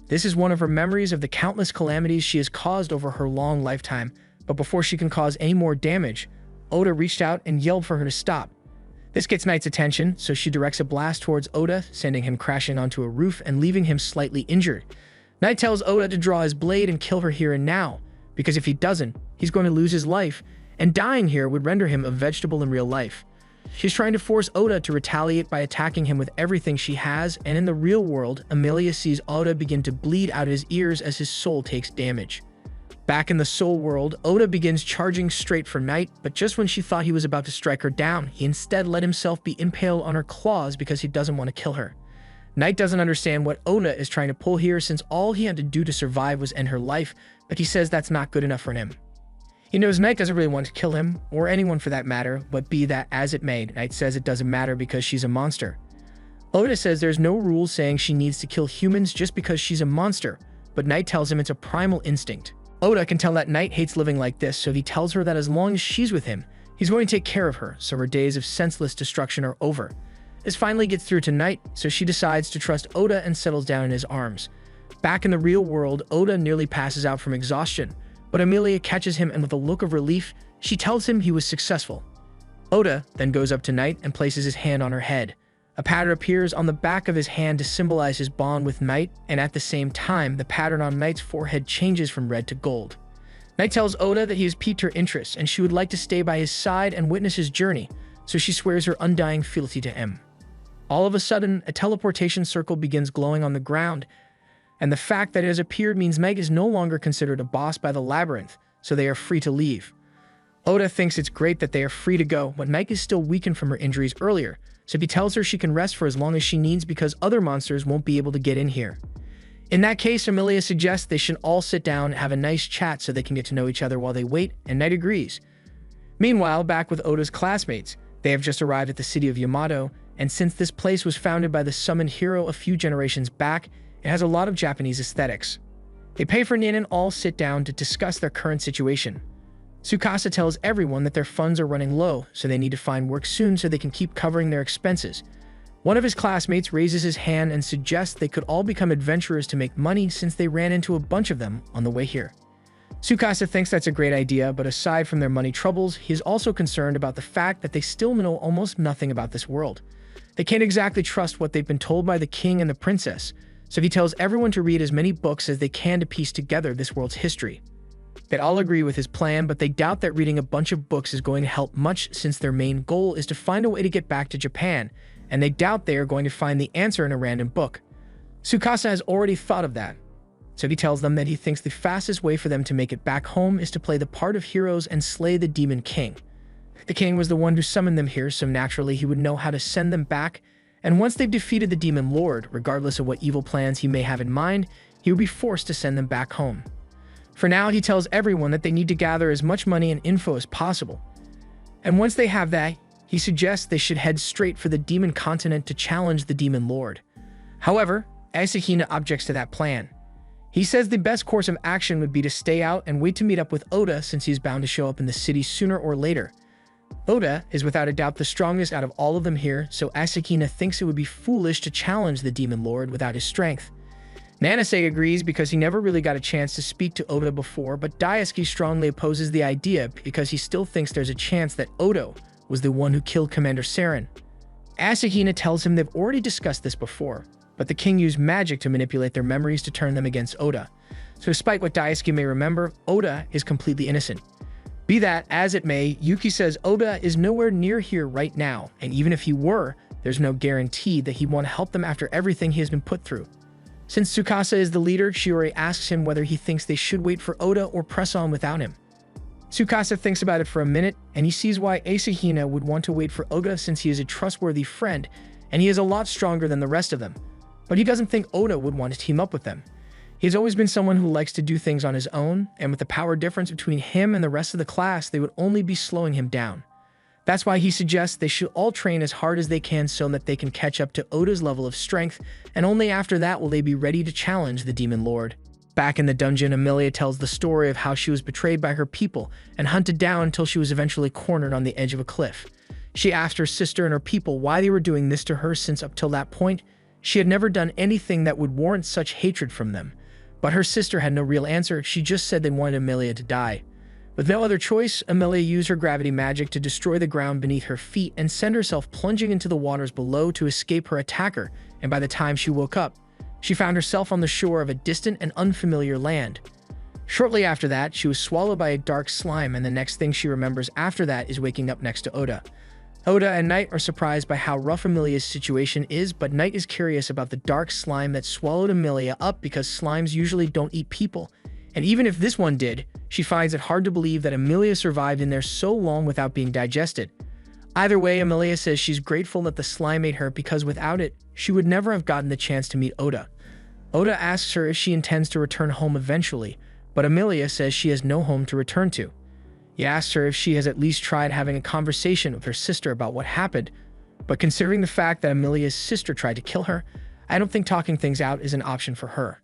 This is one of her memories of the countless calamities she has caused over her long lifetime, but before she can cause any more damage, Oda reached out and yelled for her to stop. This gets Night's attention, so she directs a blast towards Oda, sending him crashing onto a roof and leaving him slightly injured. Night tells Oda to draw his blade and kill her here and now, because if he doesn't, he's going to lose his life, and dying here would render him a vegetable in real life. She's trying to force Oda to retaliate by attacking him with everything she has, and in the real world, Amelia sees Oda begin to bleed out his ears as his soul takes damage. Back in the soul world, Oda begins charging straight for Night, but just when she thought he was about to strike her down, he instead let himself be impaled on her claws because he doesn't want to kill her. Night doesn't understand what Oda is trying to pull here, since all he had to do to survive was end her life, but he says that's not good enough for him. He knows Night doesn't really want to kill him, or anyone for that matter, but be that as it may, Night says it doesn't matter because she's a monster. Oda says there's no rule saying she needs to kill humans just because she's a monster, but Night tells him it's a primal instinct. Oda can tell that Night hates living like this, so he tells her that as long as she's with him, he's going to take care of her, so her days of senseless destruction are over. This finally gets through to Night, so she decides to trust Oda and settles down in his arms. Back in the real world, Oda nearly passes out from exhaustion, but Amelia catches him, and with a look of relief, she tells him he was successful. Oda then goes up to Night and places his hand on her head. A pattern appears on the back of his hand to symbolize his bond with Night, and at the same time, the pattern on Night's forehead changes from red to gold. Night tells Oda that he has piqued her interest, and she would like to stay by his side and witness his journey, so she swears her undying fealty to him. All of a sudden, a teleportation circle begins glowing on the ground, and the fact that it has appeared means Meg is no longer considered a boss by the labyrinth, so they are free to leave. Oda thinks it's great that they are free to go, but Meg is still weakened from her injuries earlier, so he tells her she can rest for as long as she needs because other monsters won't be able to get in here. In that case, Amelia suggests they should all sit down and have a nice chat so they can get to know each other while they wait, and Night agrees. Meanwhile, back with Oda's classmates, they have just arrived at the city of Yamato, and since this place was founded by the summoned hero a few generations back, it has a lot of Japanese aesthetics. They pay for Nin and all sit down to discuss their current situation. Tsukasa tells everyone that their funds are running low, so they need to find work soon so they can keep covering their expenses. One of his classmates raises his hand and suggests they could all become adventurers to make money since they ran into a bunch of them on the way here. Tsukasa thinks that's a great idea, but aside from their money troubles, he is also concerned about the fact that they still know almost nothing about this world. They can't exactly trust what they've been told by the king and the princess, so he tells everyone to read as many books as they can to piece together this world's history. They all agree with his plan, but they doubt that reading a bunch of books is going to help much since their main goal is to find a way to get back to Japan, and they doubt they are going to find the answer in a random book. Tsukasa has already thought of that, so he tells them that he thinks the fastest way for them to make it back home is to play the part of heroes and slay the Demon King. The king was the one who summoned them here, so naturally he would know how to send them back, And once they've defeated the Demon Lord, regardless of what evil plans he may have in mind, he will be forced to send them back home. For now, he tells everyone that they need to gather as much money and info as possible. And once they have that, he suggests they should head straight for the Demon Continent to challenge the Demon Lord. However, Asahina objects to that plan. He says the best course of action would be to stay out and wait to meet up with Oda, since he's bound to show up in the city sooner or later. Oda is without a doubt the strongest out of all of them here, so Asahina thinks it would be foolish to challenge the Demon Lord without his strength. Nanase agrees because he never really got a chance to speak to Oda before, but Daisuke strongly opposes the idea because he still thinks there's a chance that Oda was the one who killed Commander Saren. Asahina tells him they've already discussed this before, but the king used magic to manipulate their memories to turn them against Oda. So despite what Daisuke may remember, Oda is completely innocent. Be that as it may, Yuki says Oda is nowhere near here right now, and even if he were, there's no guarantee that he'd want to help them after everything he has been put through. Since Tsukasa is the leader, Shiori asks him whether he thinks they should wait for Oda or press on without him. Tsukasa thinks about it for a minute, and he sees why Asahina would want to wait for Oda since he is a trustworthy friend, and he is a lot stronger than the rest of them. But he doesn't think Oda would want to team up with them. He's always been someone who likes to do things on his own, and with the power difference between him and the rest of the class, they would only be slowing him down. That's why he suggests they should all train as hard as they can so that they can catch up to Oda's level of strength, and only after that will they be ready to challenge the Demon Lord. Back in the dungeon, Amelia tells the story of how she was betrayed by her people and hunted down until she was eventually cornered on the edge of a cliff. She asked her sister and her people why they were doing this to her, since up till that point, she had never done anything that would warrant such hatred from them. But her sister had no real answer. She just said they wanted Amelia to die. With no other choice, Amelia used her gravity magic to destroy the ground beneath her feet and send herself plunging into the waters below to escape her attacker, and by the time she woke up, she found herself on the shore of a distant and unfamiliar land. Shortly after that, she was swallowed by a dark slime, and the next thing she remembers after that is waking up next to Oda. Oda and Knight are surprised by how rough Amelia's situation is, but Knight is curious about the dark slime that swallowed Amelia up because slimes usually don't eat people. And even if this one did, she finds it hard to believe that Amelia survived in there so long without being digested. Either way, Amelia says she's grateful that the slime ate her because without it, she would never have gotten the chance to meet Oda. Oda asks her if she intends to return home eventually, but Amelia says she has no home to return to. He asks her if she has at least tried having a conversation with her sister about what happened, but considering the fact that Amelia's sister tried to kill her, I don't think talking things out is an option for her.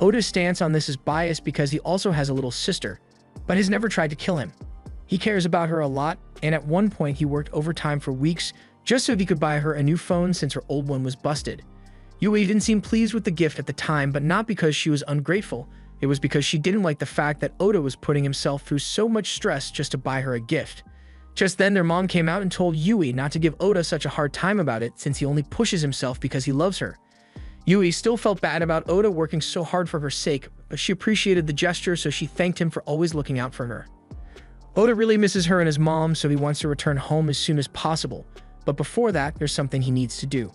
Oda's stance on this is biased because he also has a little sister, but has never tried to kill him. He cares about her a lot, and at one point he worked overtime for weeks just so he could buy her a new phone since her old one was busted. Yui didn't seem pleased with the gift at the time, but not because she was ungrateful. It was because she didn't like the fact that Oda was putting himself through so much stress just to buy her a gift. Just then, their mom came out and told Yui not to give Oda such a hard time about it since he only pushes himself because he loves her. Yui still felt bad about Oda working so hard for her sake, but she appreciated the gesture, so she thanked him for always looking out for her. Oda really misses her and his mom, so he wants to return home as soon as possible, but before that, there's something he needs to do.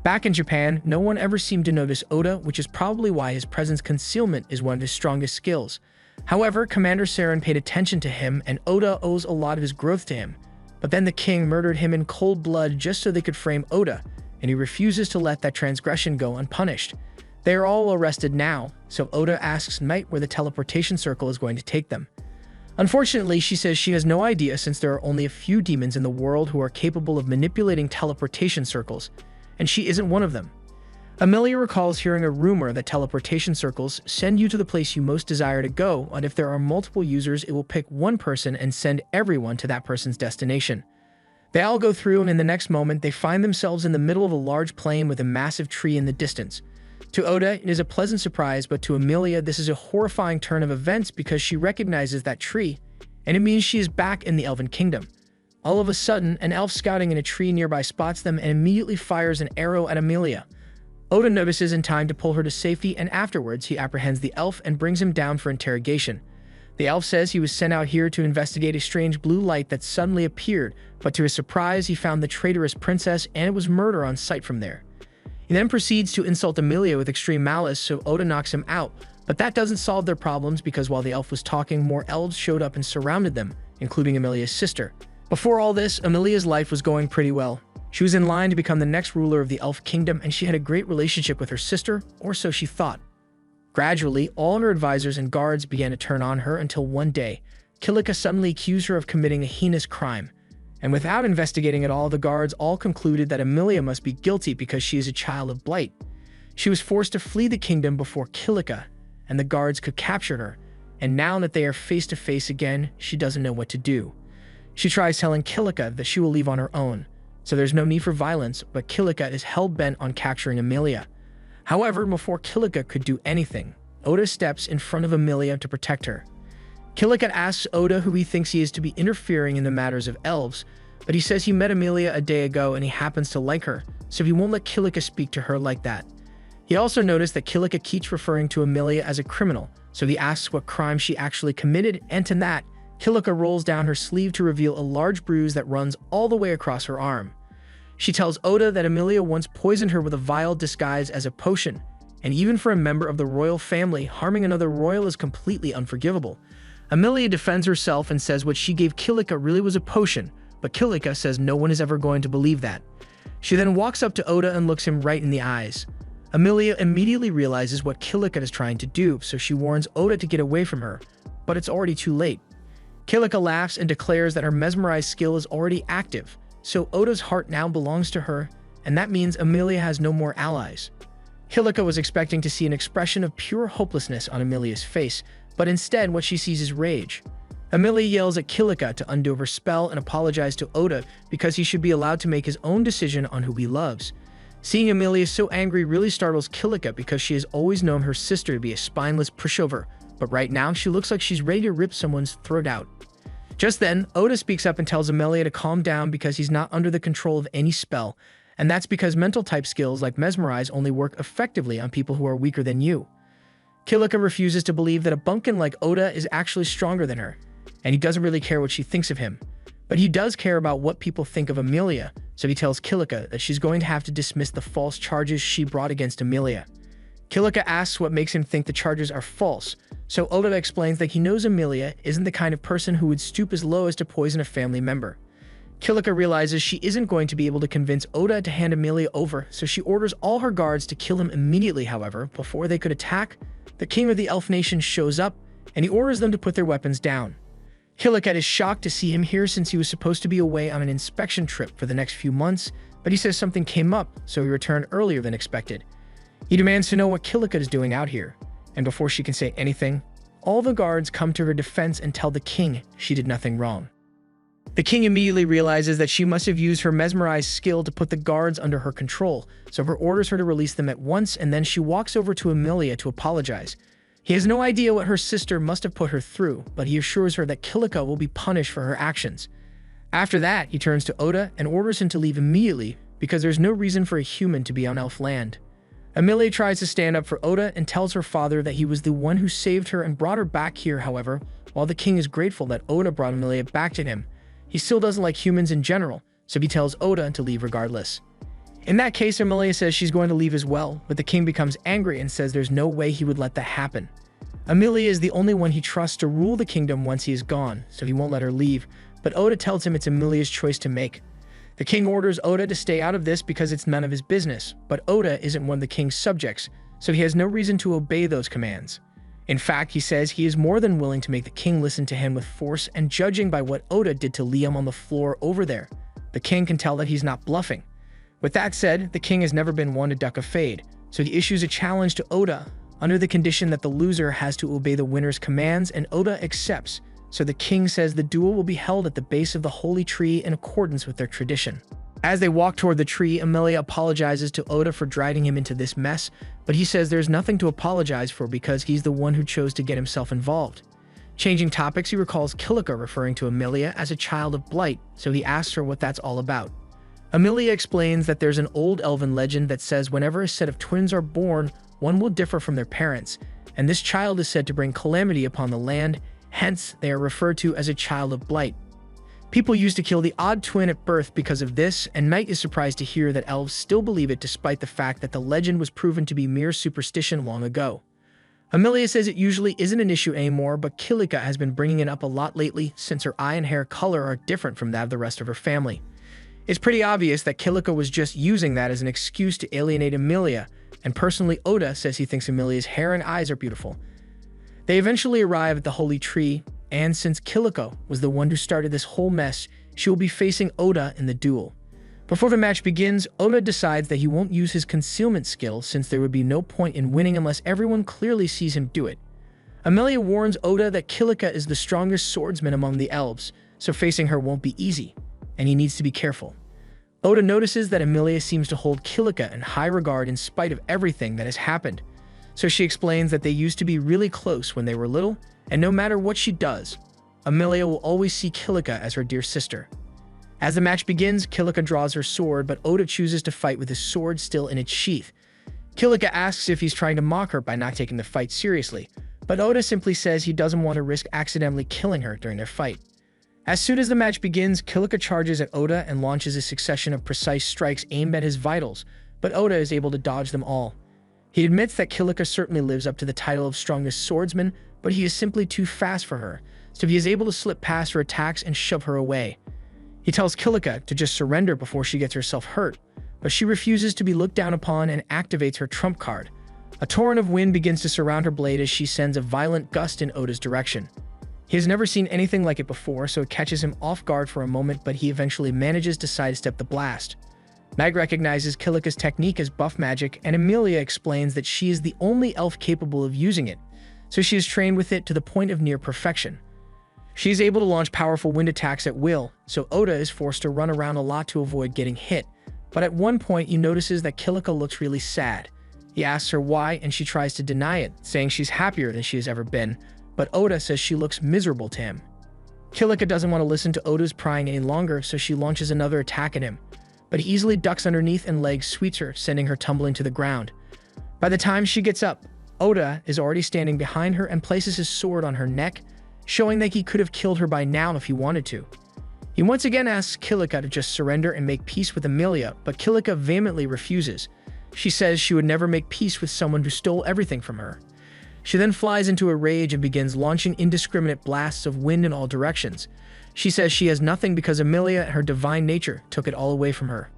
Back in Japan, no one ever seemed to notice Oda, which is probably why his presence concealment is one of his strongest skills. However, Commander Saren paid attention to him, and Oda owes a lot of his growth to him. But then the king murdered him in cold blood just so they could frame Oda, and he refuses to let that transgression go unpunished. They are all arrested now, so Oda asks Knight where the teleportation circle is going to take them. Unfortunately, she says she has no idea since there are only a few demons in the world who are capable of manipulating teleportation circles, and she isn't one of them. Amelia recalls hearing a rumor that teleportation circles send you to the place you most desire to go, and if there are multiple users, it will pick one person and send everyone to that person's destination. They all go through, and in the next moment, they find themselves in the middle of a large plain with a massive tree in the distance. To Oda, it is a pleasant surprise, but to Amelia, this is a horrifying turn of events because she recognizes that tree, and it means she is back in the Elven Kingdom. All of a sudden, an elf scouting in a tree nearby spots them and immediately fires an arrow at Amelia. Oda notices in time to pull her to safety, and afterwards he apprehends the elf and brings him down for interrogation. The elf says he was sent out here to investigate a strange blue light that suddenly appeared, but to his surprise he found the traitorous princess, and it was murder on sight from there. He then proceeds to insult Amelia with extreme malice, so Oda knocks him out, but that doesn't solve their problems because while the elf was talking, more elves showed up and surrounded them, including Amelia's sister. Before all this, Amelia's life was going pretty well. She was in line to become the next ruler of the elf kingdom, and she had a great relationship with her sister, or so she thought. Gradually, all her advisors and guards began to turn on her until one day, Kilika suddenly accused her of committing a heinous crime. And without investigating at all, the guards all concluded that Amelia must be guilty because she is a child of blight. She was forced to flee the kingdom before Kilika, and the guards could capture her. And now that they are face to face again, she doesn't know what to do. She tries telling Kilika that she will leave on her own, so there's no need for violence, but Kilika is hell-bent on capturing Amelia. However, before Kilika could do anything, Oda steps in front of Amelia to protect her. Kilika asks Oda who he thinks he is to be interfering in the matters of elves, but he says he met Amelia a day ago and he happens to like her, so he won't let Kilika speak to her like that. He also noticed that Kilika keeps referring to Amelia as a criminal, so he asks what crime she actually committed, and to that, Kilika rolls down her sleeve to reveal a large bruise that runs all the way across her arm. She tells Oda that Amelia once poisoned her with a vial disguised as a potion, and even for a member of the royal family, harming another royal is completely unforgivable. Amelia defends herself and says what she gave Kilika really was a potion, but Kilika says no one is ever going to believe that. She then walks up to Oda and looks him right in the eyes. Amelia immediately realizes what Kilika is trying to do, so she warns Oda to get away from her, but it's already too late. Kilika laughs and declares that her mesmerized skill is already active, so Oda's heart now belongs to her, and that means Amelia has no more allies. Kilika was expecting to see an expression of pure hopelessness on Amelia's face, but instead what she sees is rage. Amelia yells at Kilika to undo her spell and apologize to Oda because he should be allowed to make his own decision on who he loves. Seeing Amelia so angry really startles Kilika because she has always known her sister to be a spineless pushover, but right now she looks like she's ready to rip someone's throat out. Just then, Oda speaks up and tells Amelia to calm down because he's not under the control of any spell, and that's because mental type skills like Mesmerize only work effectively on people who are weaker than you. Kilika refuses to believe that a bumpkin like Oda is actually stronger than her, and he doesn't really care what she thinks of him. But he does care about what people think of Amelia, so he tells Kilika that she's going to have to dismiss the false charges she brought against Amelia. Kilika asks what makes him think the charges are false, so Oda explains that he knows Amelia isn't the kind of person who would stoop as low as to poison a family member. Kilika realizes she isn't going to be able to convince Oda to hand Amelia over, so she orders all her guards to kill him immediately. However, before they could attack, the king of the elf nation shows up, and he orders them to put their weapons down. Kilika is shocked to see him here since he was supposed to be away on an inspection trip for the next few months, but he says something came up, so he returned earlier than expected. He demands to know what Kilika is doing out here, and before she can say anything, all the guards come to her defense and tell the king she did nothing wrong. The king immediately realizes that she must have used her mesmerized skill to put the guards under her control, so he orders her to release them at once, and then she walks over to Amelia to apologize. He has no idea what her sister must have put her through, but he assures her that Kilika will be punished for her actions. After that, he turns to Oda and orders him to leave immediately because there's no reason for a human to be on elf land. Amelia tries to stand up for Oda and tells her father that he was the one who saved her and brought her back here. However, while the king is grateful that Oda brought Amelia back to him, he still doesn't like humans in general, so he tells Oda to leave regardless. In that case, Amelia says she's going to leave as well, but the king becomes angry and says there's no way he would let that happen. Amelia is the only one he trusts to rule the kingdom once he is gone, so he won't let her leave, but Oda tells him it's Amelia's choice to make. The king orders Oda to stay out of this because it's none of his business, but Oda isn't one of the king's subjects, so he has no reason to obey those commands. In fact, he says he is more than willing to make the king listen to him with force, and judging by what Oda did to Liam on the floor over there, the king can tell that he's not bluffing. With that said, the king has never been one to duck a fade, so he issues a challenge to Oda, under the condition that the loser has to obey the winner's commands, and Oda accepts, so the king says the duel will be held at the base of the holy tree in accordance with their tradition. As they walk toward the tree, Amelia apologizes to Oda for dragging him into this mess, but he says there's nothing to apologize for because he's the one who chose to get himself involved. Changing topics, he recalls Kilika referring to Amelia as a child of blight, so he asks her what that's all about. Amelia explains that there's an old elven legend that says whenever a set of twins are born, one will differ from their parents, and this child is said to bring calamity upon the land, hence they are referred to as a child of blight. People used to kill the odd twin at birth because of this, and Knight is surprised to hear that elves still believe it despite the fact that the legend was proven to be mere superstition long ago. Amelia says it usually isn't an issue anymore, but Kilika has been bringing it up a lot lately since her eye and hair color are different from that of the rest of her family. It's pretty obvious that Kilika was just using that as an excuse to alienate Amelia, and personally Oda says he thinks Amelia's hair and eyes are beautiful. They eventually arrive at the holy tree, and since Kilika was the one who started this whole mess, she will be facing Oda in the duel. Before the match begins, Oda decides that he won't use his concealment skill since there would be no point in winning unless everyone clearly sees him do it. Amelia warns Oda that Kilika is the strongest swordsman among the elves, so facing her won't be easy, and he needs to be careful. Oda notices that Amelia seems to hold Kilika in high regard in spite of everything that has happened, so she explains that they used to be really close when they were little, and no matter what she does, Amelia will always see Kilika as her dear sister. As the match begins, Kilika draws her sword, but Oda chooses to fight with his sword still in its sheath. Kilika asks if he's trying to mock her by not taking the fight seriously, but Oda simply says he doesn't want to risk accidentally killing her during their fight. As soon as the match begins, Kilika charges at Oda and launches a succession of precise strikes aimed at his vitals, but Oda is able to dodge them all. He admits that Kilika certainly lives up to the title of strongest swordsman, but he is simply too fast for her, so he is able to slip past her attacks and shove her away. He tells Kilika to just surrender before she gets herself hurt, but she refuses to be looked down upon and activates her trump card. A torrent of wind begins to surround her blade as she sends a violent gust in Oda's direction. He has never seen anything like it before, so it catches him off guard for a moment, but he eventually manages to sidestep the blast. Mag recognizes Kilika's technique as buff magic, and Amelia explains that she is the only elf capable of using it, so she is trained with it to the point of near perfection. She is able to launch powerful wind attacks at will, so Oda is forced to run around a lot to avoid getting hit. But at one point, he notices that Kilika looks really sad. He asks her why, and she tries to deny it, saying she's happier than she has ever been, but Oda says she looks miserable to him. Kilika doesn't want to listen to Oda's prying any longer, so she launches another attack at him, but he easily ducks underneath and leg sweeps her, sending her tumbling to the ground. By the time she gets up, Oda is already standing behind her and places his sword on her neck, showing that he could have killed her by now if he wanted to. He once again asks Kilika to just surrender and make peace with Amelia, but Kilika vehemently refuses. She says she would never make peace with someone who stole everything from her. She then flies into a rage and begins launching indiscriminate blasts of wind in all directions. She says she has nothing because Amelia and her divine nature took it all away from her.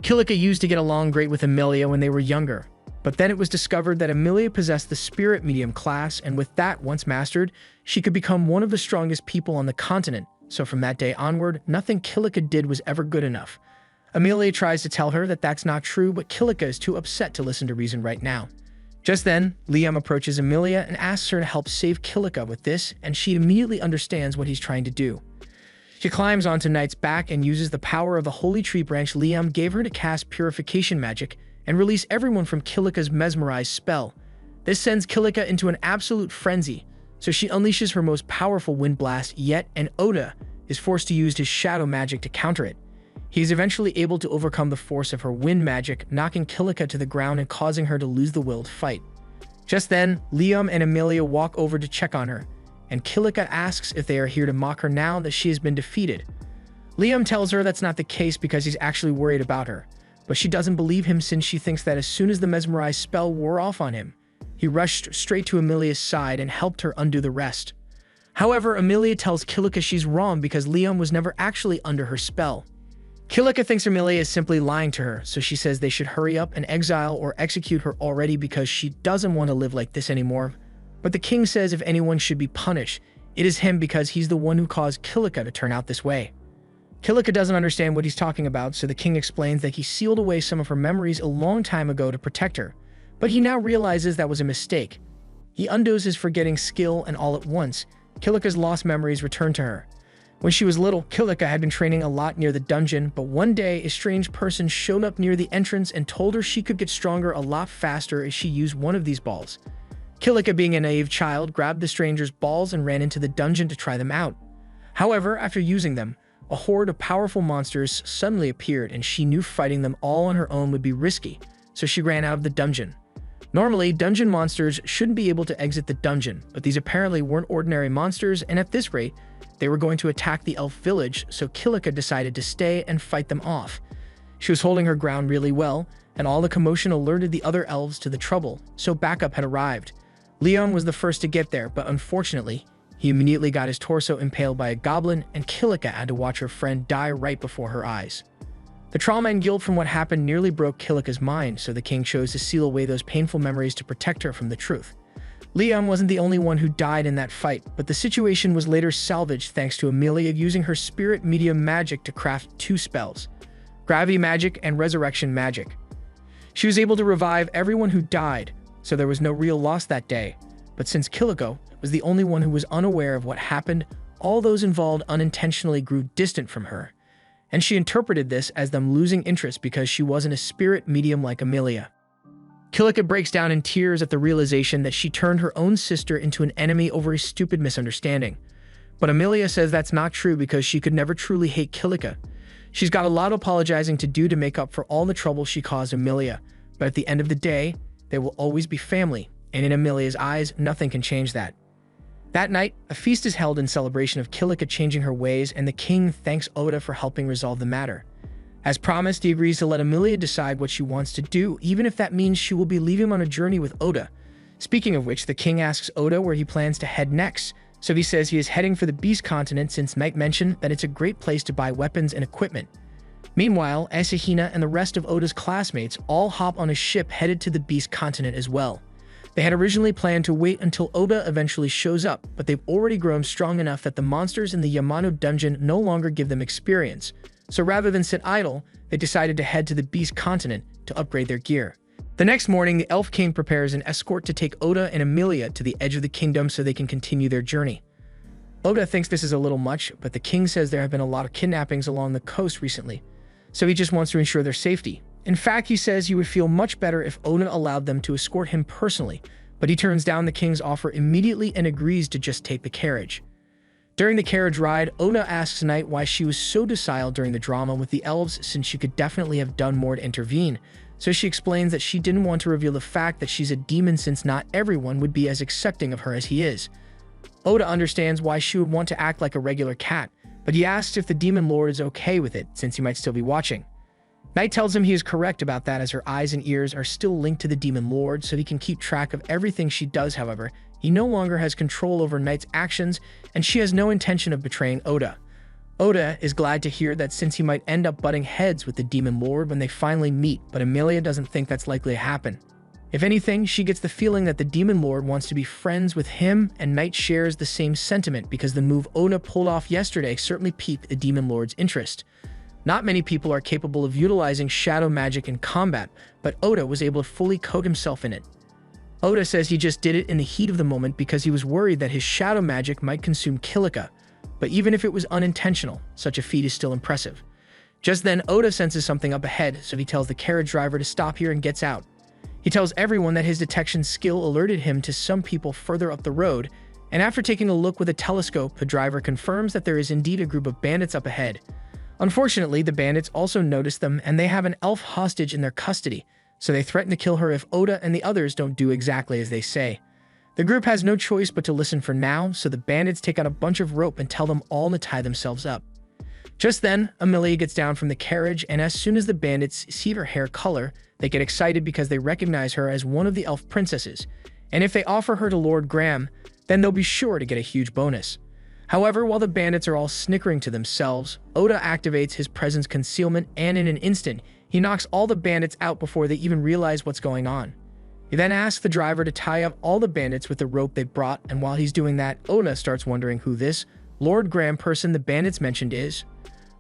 Kilika used to get along great with Amelia when they were younger, but then it was discovered that Amelia possessed the spirit medium class, and with that once mastered, she could become one of the strongest people on the continent, so from that day onward, nothing Kilika did was ever good enough. Amelia tries to tell her that that's not true, but Kilika is too upset to listen to reason right now. Just then, Liam approaches Amelia and asks her to help save Kilika with this, and she immediately understands what he's trying to do. She climbs onto Knight's back and uses the power of the holy tree branch Liam gave her to cast purification magic and release everyone from Kilika's mesmerized spell. This sends Kilika into an absolute frenzy, so she unleashes her most powerful wind blast yet, and Oda is forced to use his shadow magic to counter it. He is eventually able to overcome the force of her wind magic, knocking Kilika to the ground and causing her to lose the will to fight. Just then, Liam and Amelia walk over to check on her, and Kilika asks if they are here to mock her now that she has been defeated. Liam tells her that's not the case because he's actually worried about her, but she doesn't believe him since she thinks that as soon as the mesmerized spell wore off on him, he rushed straight to Amelia's side and helped her undo the rest. However, Amelia tells Kilika she's wrong because Liam was never actually under her spell. Kilika thinks Amelia is simply lying to her, so she says they should hurry up and exile or execute her already because she doesn't want to live like this anymore. But the king says if anyone should be punished, it is him because he's the one who caused Kilika to turn out this way. Kilika doesn't understand what he's talking about, so the king explains that he sealed away some of her memories a long time ago to protect her, but he now realizes that was a mistake. He undoes his forgetting skill, and all at once, Kilika's lost memories return to her. When she was little, Kilika had been training a lot near the dungeon, but one day a strange person showed up near the entrance and told her she could get stronger a lot faster if she used one of these balls. Kilika, being a naive child, grabbed the stranger's balls and ran into the dungeon to try them out. However, after using them, a horde of powerful monsters suddenly appeared, and she knew fighting them all on her own would be risky, so she ran out of the dungeon. Normally, dungeon monsters shouldn't be able to exit the dungeon, but these apparently weren't ordinary monsters, and at this rate, they were going to attack the elf village, so Kilika decided to stay and fight them off. She was holding her ground really well, and all the commotion alerted the other elves to the trouble, so backup had arrived. Leon was the first to get there, but unfortunately, he immediately got his torso impaled by a goblin, and Kilika had to watch her friend die right before her eyes. The trauma and guilt from what happened nearly broke Kilika's mind, so the king chose to seal away those painful memories to protect her from the truth. Liam wasn't the only one who died in that fight, but the situation was later salvaged thanks to Amelia using her spirit medium magic to craft 2 spells: gravity magic and resurrection magic. She was able to revive everyone who died, so there was no real loss that day. But since Kilika was the only one who was unaware of what happened, all those involved unintentionally grew distant from her. And she interpreted this as them losing interest because she wasn't a spirit medium like Amelia. Kilika breaks down in tears at the realization that she turned her own sister into an enemy over a stupid misunderstanding. But Amelia says that's not true because she could never truly hate Kilika. She's got a lot of apologizing to do to make up for all the trouble she caused Amelia, but at the end of the day, they will always be family, and in Amelia's eyes, nothing can change that. That night, a feast is held in celebration of Kilika changing her ways, and the king thanks Oda for helping resolve the matter. As promised, he agrees to let Amelia decide what she wants to do, even if that means she will be leaving on a journey with Oda. Speaking of which, the king asks Oda where he plans to head next, so he says he is heading for the Beast Continent since Knight mentioned that it's a great place to buy weapons and equipment. Meanwhile, Asahina and the rest of Oda's classmates all hop on a ship headed to the Beast Continent as well. They had originally planned to wait until Oda eventually shows up, but they've already grown strong enough that the monsters in the Yamano dungeon no longer give them experience. So rather than sit idle, they decided to head to the Beast Continent to upgrade their gear. The next morning, the Elf King prepares an escort to take Oda and Amelia to the edge of the kingdom so they can continue their journey. Oda thinks this is a little much, but the king says there have been a lot of kidnappings along the coast recently, so he just wants to ensure their safety. In fact, he says he would feel much better if Oda allowed them to escort him personally, but he turns down the king's offer immediately and agrees to just take the carriage. During the carriage ride, Oda asks Knight why she was so docile during the drama with the elves since she could definitely have done more to intervene, so she explains that she didn't want to reveal the fact that she's a demon since not everyone would be as accepting of her as he is. Oda understands why she would want to act like a regular cat, but he asks if the demon lord is okay with it since he might still be watching. Knight tells him he is correct about that as her eyes and ears are still linked to the demon lord so he can keep track of everything she does. However, he no longer has control over Knight's actions and she has no intention of betraying Oda. Oda is glad to hear that since he might end up butting heads with the demon lord when they finally meet, but Amelia doesn't think that's likely to happen. If anything, she gets the feeling that the demon lord wants to be friends with him, and Knight shares the same sentiment because the move Oda pulled off yesterday certainly piqued the demon lord's interest. Not many people are capable of utilizing shadow magic in combat, but Oda was able to fully coat himself in it. Oda says he just did it in the heat of the moment because he was worried that his shadow magic might consume Kilika, but even if it was unintentional, such a feat is still impressive. Just then, Oda senses something up ahead, so he tells the carriage driver to stop here and gets out. He tells everyone that his detection skill alerted him to some people further up the road, and after taking a look with a telescope, the driver confirms that there is indeed a group of bandits up ahead. Unfortunately, the bandits also notice them and they have an elf hostage in their custody, so they threaten to kill her if Oda and the others don't do exactly as they say. The group has no choice but to listen for now, so the bandits take out a bunch of rope and tell them all to tie themselves up. Just then, Amelia gets down from the carriage, and as soon as the bandits see her hair color, they get excited because they recognize her as one of the elf princesses, and if they offer her to Lord Graham, then they'll be sure to get a huge bonus. However, while the bandits are all snickering to themselves, Oda activates his presence concealment, and in an instant, he knocks all the bandits out before they even realize what's going on. He then asks the driver to tie up all the bandits with the rope they brought, and while he's doing that, Oda starts wondering who this Lord Graham person the bandits mentioned is.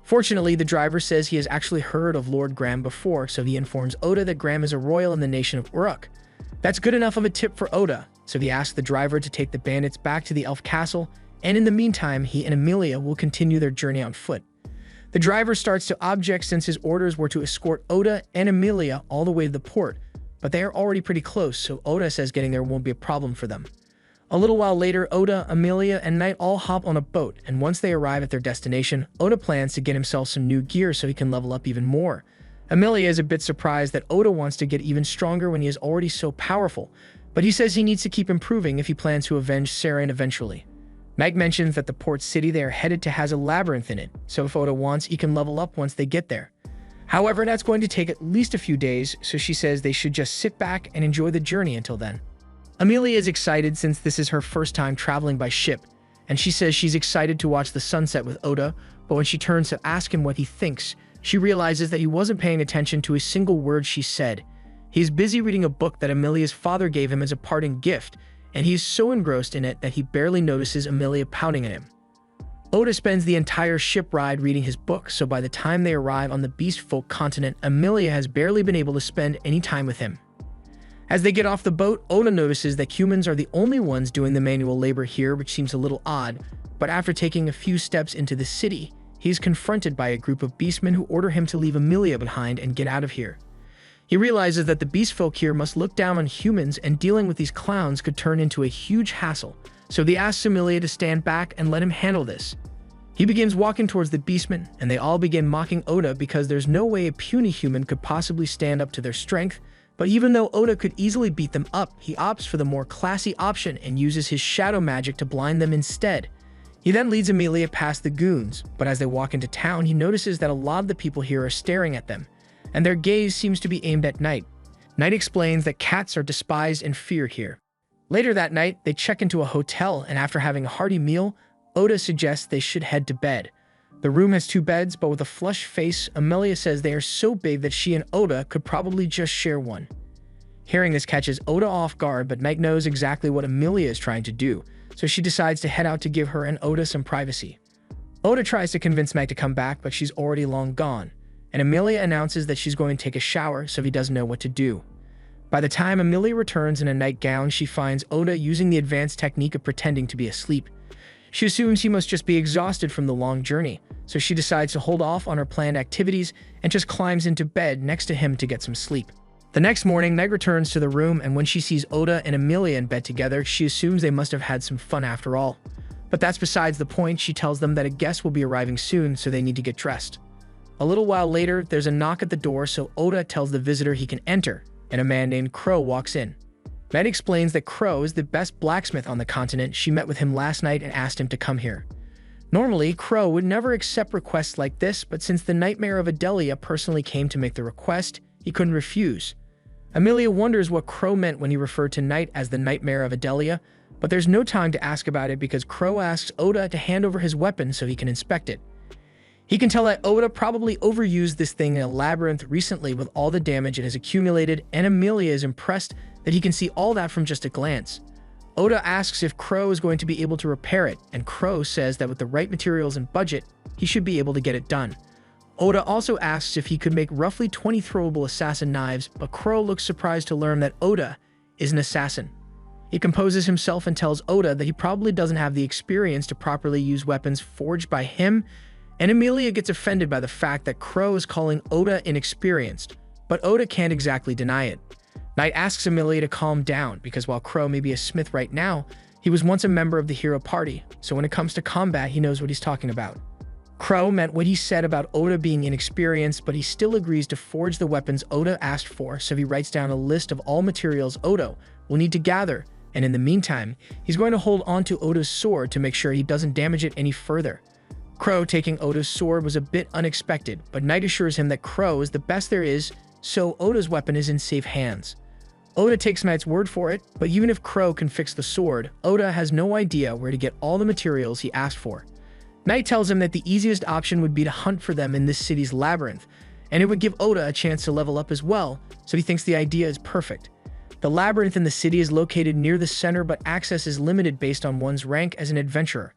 Fortunately, the driver says he has actually heard of Lord Graham before, so he informs Oda that Graham is a royal in the nation of Uruk. That's good enough of a tip for Oda, so he asks the driver to take the bandits back to the elf castle, and in the meantime, he and Amelia will continue their journey on foot. The driver starts to object since his orders were to escort Oda and Amelia all the way to the port, but they are already pretty close, so Oda says getting there won't be a problem for them. A little while later, Oda, Amelia, and Knight all hop on a boat, and once they arrive at their destination, Oda plans to get himself some new gear so he can level up even more. Amelia is a bit surprised that Oda wants to get even stronger when he is already so powerful, but he says he needs to keep improving if he plans to avenge Saren eventually. Knight mentions that the port city they are headed to has a labyrinth in it, so if Oda wants, he can level up once they get there. However, that's going to take at least a few days, so she says they should just sit back and enjoy the journey until then. Amelia is excited since this is her first time traveling by ship, and she says she's excited to watch the sunset with Oda, but when she turns to ask him what he thinks, She realizes that he wasn't paying attention to a single word she said. He is busy reading a book that Amelia's father gave him as a parting gift, and he is so engrossed in it that he barely notices Amelia pouting at him. Oda spends the entire ship ride reading his book, so by the time they arrive on the Beast Folk continent, Amelia has barely been able to spend any time with him. As they get off the boat, Oda notices that humans are the only ones doing the manual labor here, which seems a little odd, but after taking a few steps into the city, he is confronted by a group of beastmen who order him to leave Amelia behind and get out of here. He realizes that the beast folk here must look down on humans, and dealing with these clowns could turn into a huge hassle, so he asks Amelia to stand back and let him handle this. He begins walking towards the beastmen, and they all begin mocking Oda because there's no way a puny human could possibly stand up to their strength. But even though Oda could easily beat them up, he opts for the more classy option and uses his shadow magic to blind them instead. He then leads Amelia past the goons, but as they walk into town, he notices that a lot of the people here are staring at them, and their gaze seems to be aimed at Knight. Knight explains that cats are despised and feared here. Later that night, they check into a hotel, and after having a hearty meal, Oda suggests they should head to bed. The room has 2 beds, but with a flushed face, Amelia says they are so big that she and Oda could probably just share one. Hearing this catches Oda off guard, but Knight knows exactly what Amelia is trying to do, so she decides to head out to give her and Oda some privacy. Oda tries to convince Knight to come back, but she's already long gone, and Amelia announces that she's going to take a shower, so he doesn't know what to do. By the time Amelia returns in a nightgown, she finds Oda using the advanced technique of pretending to be asleep. She assumes he must just be exhausted from the long journey, so she decides to hold off on her planned activities and just climbs into bed next to him to get some sleep. The next morning, Knight returns to the room, and when she sees Oda and Amelia in bed together, she assumes they must have had some fun after all. But that's besides the point. She tells them that a guest will be arriving soon, so they need to get dressed. A little while later, there's a knock at the door, so Oda tells the visitor he can enter, and a man named Crow walks in. Knight explains that Crow is the best blacksmith on the continent. She met with him last night and asked him to come here. Normally, Crow would never accept requests like this, but since the Nightmare of Adelia personally came to make the request, he couldn't refuse. Amelia wonders what Crow meant when he referred to Knight as the Nightmare of Adelia, but there's no time to ask about it because Crow asks Oda to hand over his weapon so he can inspect it. He can tell that Oda probably overused this thing in a labyrinth recently with all the damage it has accumulated, and Amelia is impressed that he can see all that from just a glance. Oda asks if Crow is going to be able to repair it, and Crow says that with the right materials and budget, he should be able to get it done. Oda also asks if he could make roughly 20 throwable assassin knives, but Crow looks surprised to learn that Oda is an assassin. He composes himself and tells Oda that he probably doesn't have the experience to properly use weapons forged by him, and Amelia gets offended by the fact that Crow is calling Oda inexperienced, but Oda can't exactly deny it. Knight asks Amelia to calm down because while Crow may be a smith right now, he was once a member of the hero party, so when it comes to combat, he knows what he's talking about. Crow meant what he said about Oda being inexperienced, but he still agrees to forge the weapons Oda asked for, so he writes down a list of all materials Oda will need to gather, and in the meantime, he's going to hold onto Oda's sword to make sure he doesn't damage it any further. Crow taking Oda's sword was a bit unexpected, but Knight assures him that Crow is the best there is, so Oda's weapon is in safe hands. Oda takes Knight's word for it, but even if Crow can fix the sword, Oda has no idea where to get all the materials he asked for. Knight tells him that the easiest option would be to hunt for them in this city's labyrinth, and it would give Oda a chance to level up as well, so he thinks the idea is perfect. The labyrinth in the city is located near the center, but access is limited based on one's rank as an adventurer.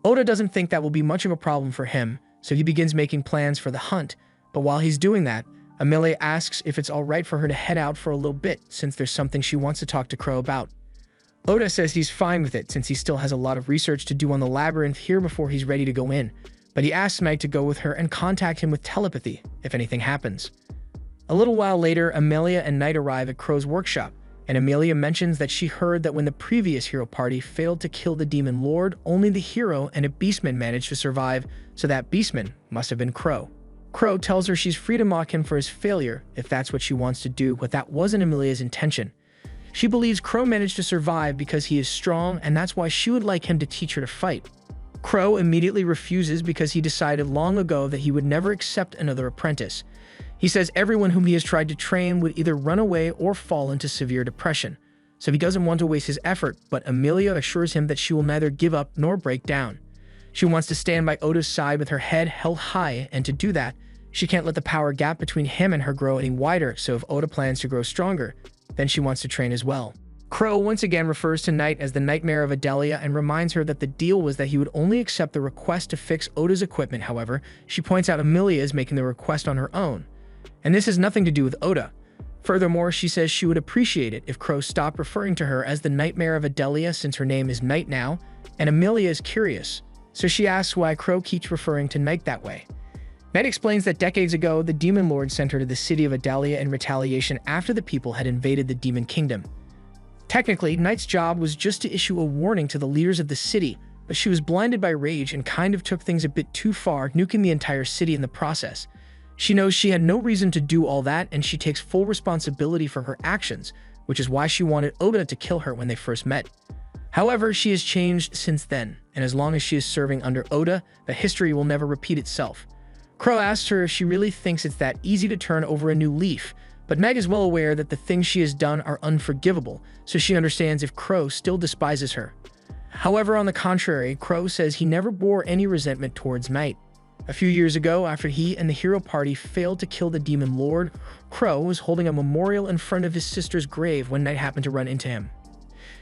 Oda doesn't think that will be much of a problem for him, so he begins making plans for the hunt, but while he's doing that, Amelia asks if it's alright for her to head out for a little bit since there's something she wants to talk to Crow about. Oda says he's fine with it since he still has a lot of research to do on the labyrinth here before he's ready to go in, but he asks Knight to go with her and contact him with telepathy if anything happens. A little while later, Amelia and Knight arrive at Crow's workshop, and Amelia mentions that she heard that when the previous hero party failed to kill the demon lord, only the hero and a beastman managed to survive, so that beastman must have been Crow. Crow tells her she's free to mock him for his failure if that's what she wants to do, but that wasn't Amelia's intention. She believes Crow managed to survive because he is strong, and that's why she would like him to teach her to fight. Crow immediately refuses because he decided long ago that he would never accept another apprentice. He says everyone whom he has tried to train would either run away or fall into severe depression, so he doesn't want to waste his effort, but Amelia assures him that she will neither give up nor break down. She wants to stand by Oda's side with her head held high, and to do that, She can't let the power gap between him and her grow any wider, so if Oda plans to grow stronger, then she wants to train as well. Crow once again refers to Knight as the nightmare of Adelia and reminds her that the deal was that he would only accept the request to fix Oda's equipment. However, she points out Amelia is making the request on her own, and this has nothing to do with Oda. Furthermore, she says she would appreciate it if Crow stopped referring to her as the nightmare of Adelia since her name is Knight now, and Amelia is curious, so she asks why Crow keeps referring to Knight that way. Knight explains that decades ago, the Demon Lord sent her to the city of Adelia in retaliation after the people had invaded the Demon Kingdom. Technically, Knight's job was just to issue a warning to the leaders of the city, but she was blinded by rage and kind of took things a bit too far, nuking the entire city in the process. She knows she had no reason to do all that, and she takes full responsibility for her actions, which is why she wanted Oda to kill her when they first met. However, she has changed since then, and as long as she is serving under Oda, the history will never repeat itself. Crow asks her if she really thinks it's that easy to turn over a new leaf, but Meg is well aware that the things she has done are unforgivable, so she understands if Crow still despises her. However, on the contrary, Crow says he never bore any resentment towards Knight. A few years ago, after he and the hero party failed to kill the Demon Lord, Crow was holding a memorial in front of his sister's grave when Knight happened to run into him.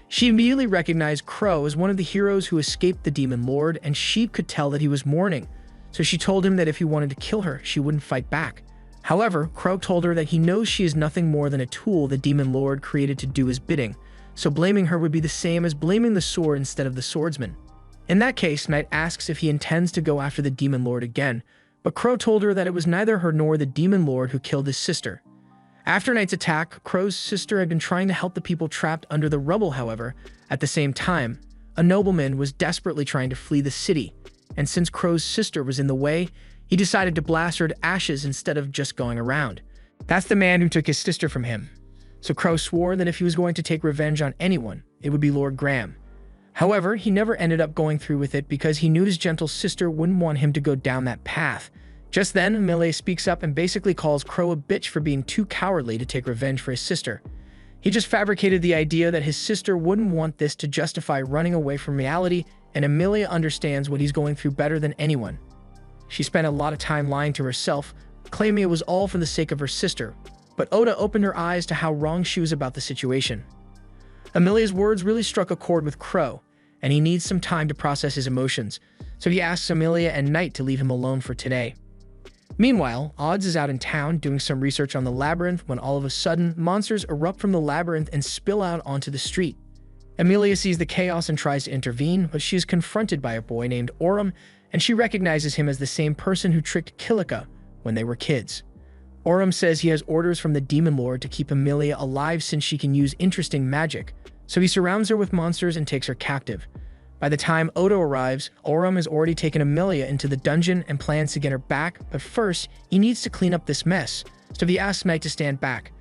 She immediately recognized Crow as one of the heroes who escaped the Demon Lord, and she could tell that he was mourning, so she told him that if he wanted to kill her, she wouldn't fight back. However, Crow told her that he knows she is nothing more than a tool the Demon Lord created to do his bidding, so blaming her would be the same as blaming the sword instead of the swordsman. In that case, Knight asks if he intends to go after the Demon Lord again, but Crow told her that it was neither her nor the Demon Lord who killed his sister. After Knight's attack, Crow's sister had been trying to help the people trapped under the rubble. However, at the same time, a nobleman was desperately trying to flee the city, and since Crow's sister was in the way, he decided to blast her to ashes instead of just going around. That's the man who took his sister from him. So Crow swore that if he was going to take revenge on anyone, it would be Lord Graham. However, he never ended up going through with it because he knew his gentle sister wouldn't want him to go down that path. Just then, Amelia speaks up and basically calls Crow a bitch for being too cowardly to take revenge for his sister. He just fabricated the idea that his sister wouldn't want this to justify running away from reality, and Amelia understands what he's going through better than anyone. She spent a lot of time lying to herself, claiming it was all for the sake of her sister, but Oda opened her eyes to how wrong she was about the situation. Amelia's words really struck a chord with Crow, and he needs some time to process his emotions, so he asks Amelia and Knight to leave him alone for today. Meanwhile, Odds is out in town doing some research on the labyrinth when all of a sudden, monsters erupt from the labyrinth and spill out onto the street. Amelia sees the chaos and tries to intervene, but she is confronted by a boy named Oram, and she recognizes him as the same person who tricked Kilika when they were kids. Oram says he has orders from the Demon Lord to keep Amelia alive since she can use interesting magic, so he surrounds her with monsters and takes her captive. By the time Oda arrives, Oram has already taken Amelia into the dungeon and plans to get her back, but first, he needs to clean up this mess, so he asks Knight to stand back.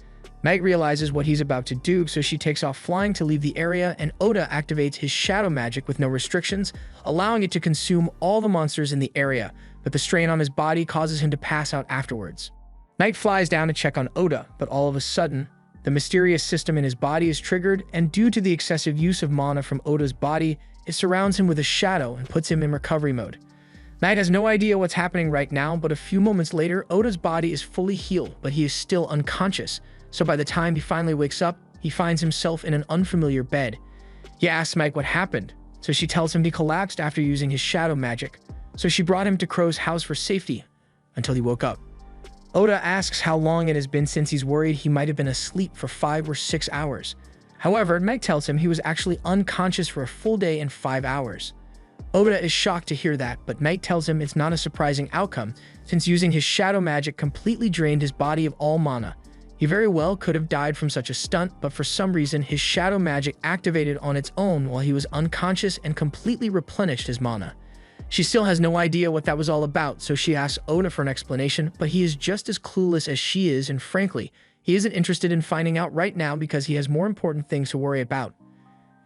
Knight realizes what he's about to do, so she takes off flying to leave the area, and Oda activates his shadow magic with no restrictions, allowing it to consume all the monsters in the area, but the strain on his body causes him to pass out afterwards. Knight flies down to check on Oda, but all of a sudden, the mysterious system in his body is triggered, and due to the excessive use of mana from Oda's body, it surrounds him with a shadow and puts him in recovery mode. Knight has no idea what's happening right now, but a few moments later, Oda's body is fully healed, but he is still unconscious. So by the time he finally wakes up, he finds himself in an unfamiliar bed. He asks Mike what happened, so she tells him he collapsed after using his shadow magic, so she brought him to Crow's house for safety, until he woke up. Oda asks how long it has been since he's worried he might have been asleep for 5 or 6 hours. However, Meg tells him he was actually unconscious for a full day and 5 hours. Oda is shocked to hear that, but Knight tells him it's not a surprising outcome, since using his shadow magic completely drained his body of all mana. He very well could have died from such a stunt, but for some reason his shadow magic activated on its own while he was unconscious and completely replenished his mana. She still has no idea what that was all about, so she asks Oda for an explanation, but he is just as clueless as she is, and frankly, he isn't interested in finding out right now because he has more important things to worry about.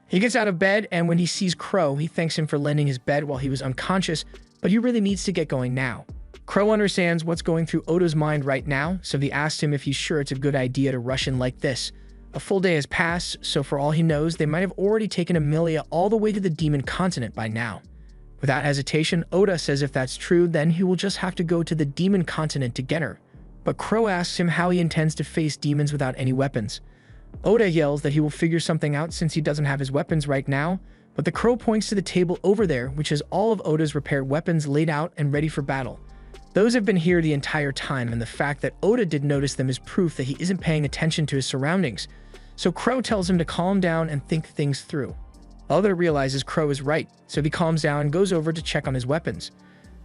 He gets out of bed, and when he sees Crow, he thanks him for lending his bed while he was unconscious, but he really needs to get going now. Crow understands what's going through Oda's mind right now, so he asks him if he's sure it's a good idea to rush in like this. A full day has passed, so for all he knows, they might have already taken Amelia all the way to the demon continent by now. Without hesitation, Oda says if that's true, then he will just have to go to the demon continent to get her. But Crow asks him how he intends to face demons without any weapons. Oda yells that he will figure something out since he doesn't have his weapons right now, but the Crow points to the table over there, which has all of Oda's repaired weapons laid out and ready for battle. Those have been here the entire time, and the fact that Oda did notice them is proof that he isn't paying attention to his surroundings. So Crow tells him to calm down and think things through. Oda realizes Crow is right, so he calms down and goes over to check on his weapons.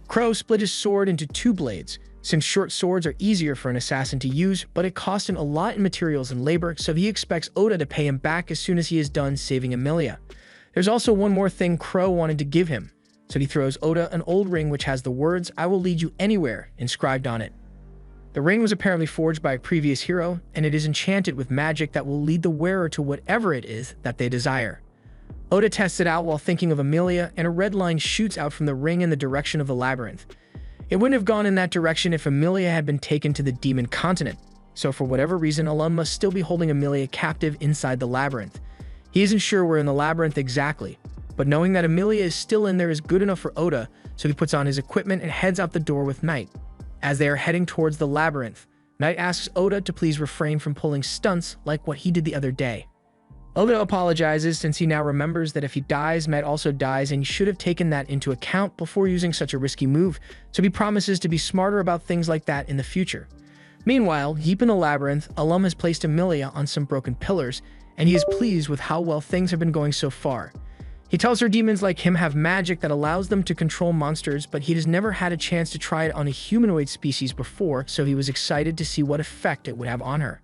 Crow split his sword into 2 blades, since short swords are easier for an assassin to use, but it cost him a lot in materials and labor, so he expects Oda to pay him back as soon as he is done saving Emilia. There's also one more thing Crow wanted to give him, so he throws Oda an old ring which has the words, "I will lead you anywhere," inscribed on it. The ring was apparently forged by a previous hero, and it is enchanted with magic that will lead the wearer to whatever it is that they desire. Oda tests it out while thinking of Emilia, and a red line shoots out from the ring in the direction of the labyrinth. It wouldn't have gone in that direction if Emilia had been taken to the demon continent, so for whatever reason, Alum must still be holding Emilia captive inside the labyrinth. He isn't sure where in the labyrinth exactly, but knowing that Emilia is still in there is good enough for Oda, so he puts on his equipment and heads out the door with Knight. As they are heading towards the labyrinth, Knight asks Oda to please refrain from pulling stunts like what he did the other day. Oda apologizes since he now remembers that if he dies, Knight also dies, and he should have taken that into account before using such a risky move, so he promises to be smarter about things like that in the future. Meanwhile, deep in the labyrinth, Alum has placed Emilia on some broken pillars, and he is pleased with how well things have been going so far. He tells her demons like him have magic that allows them to control monsters, but he has never had a chance to try it on a humanoid species before, so he was excited to see what effect it would have on her.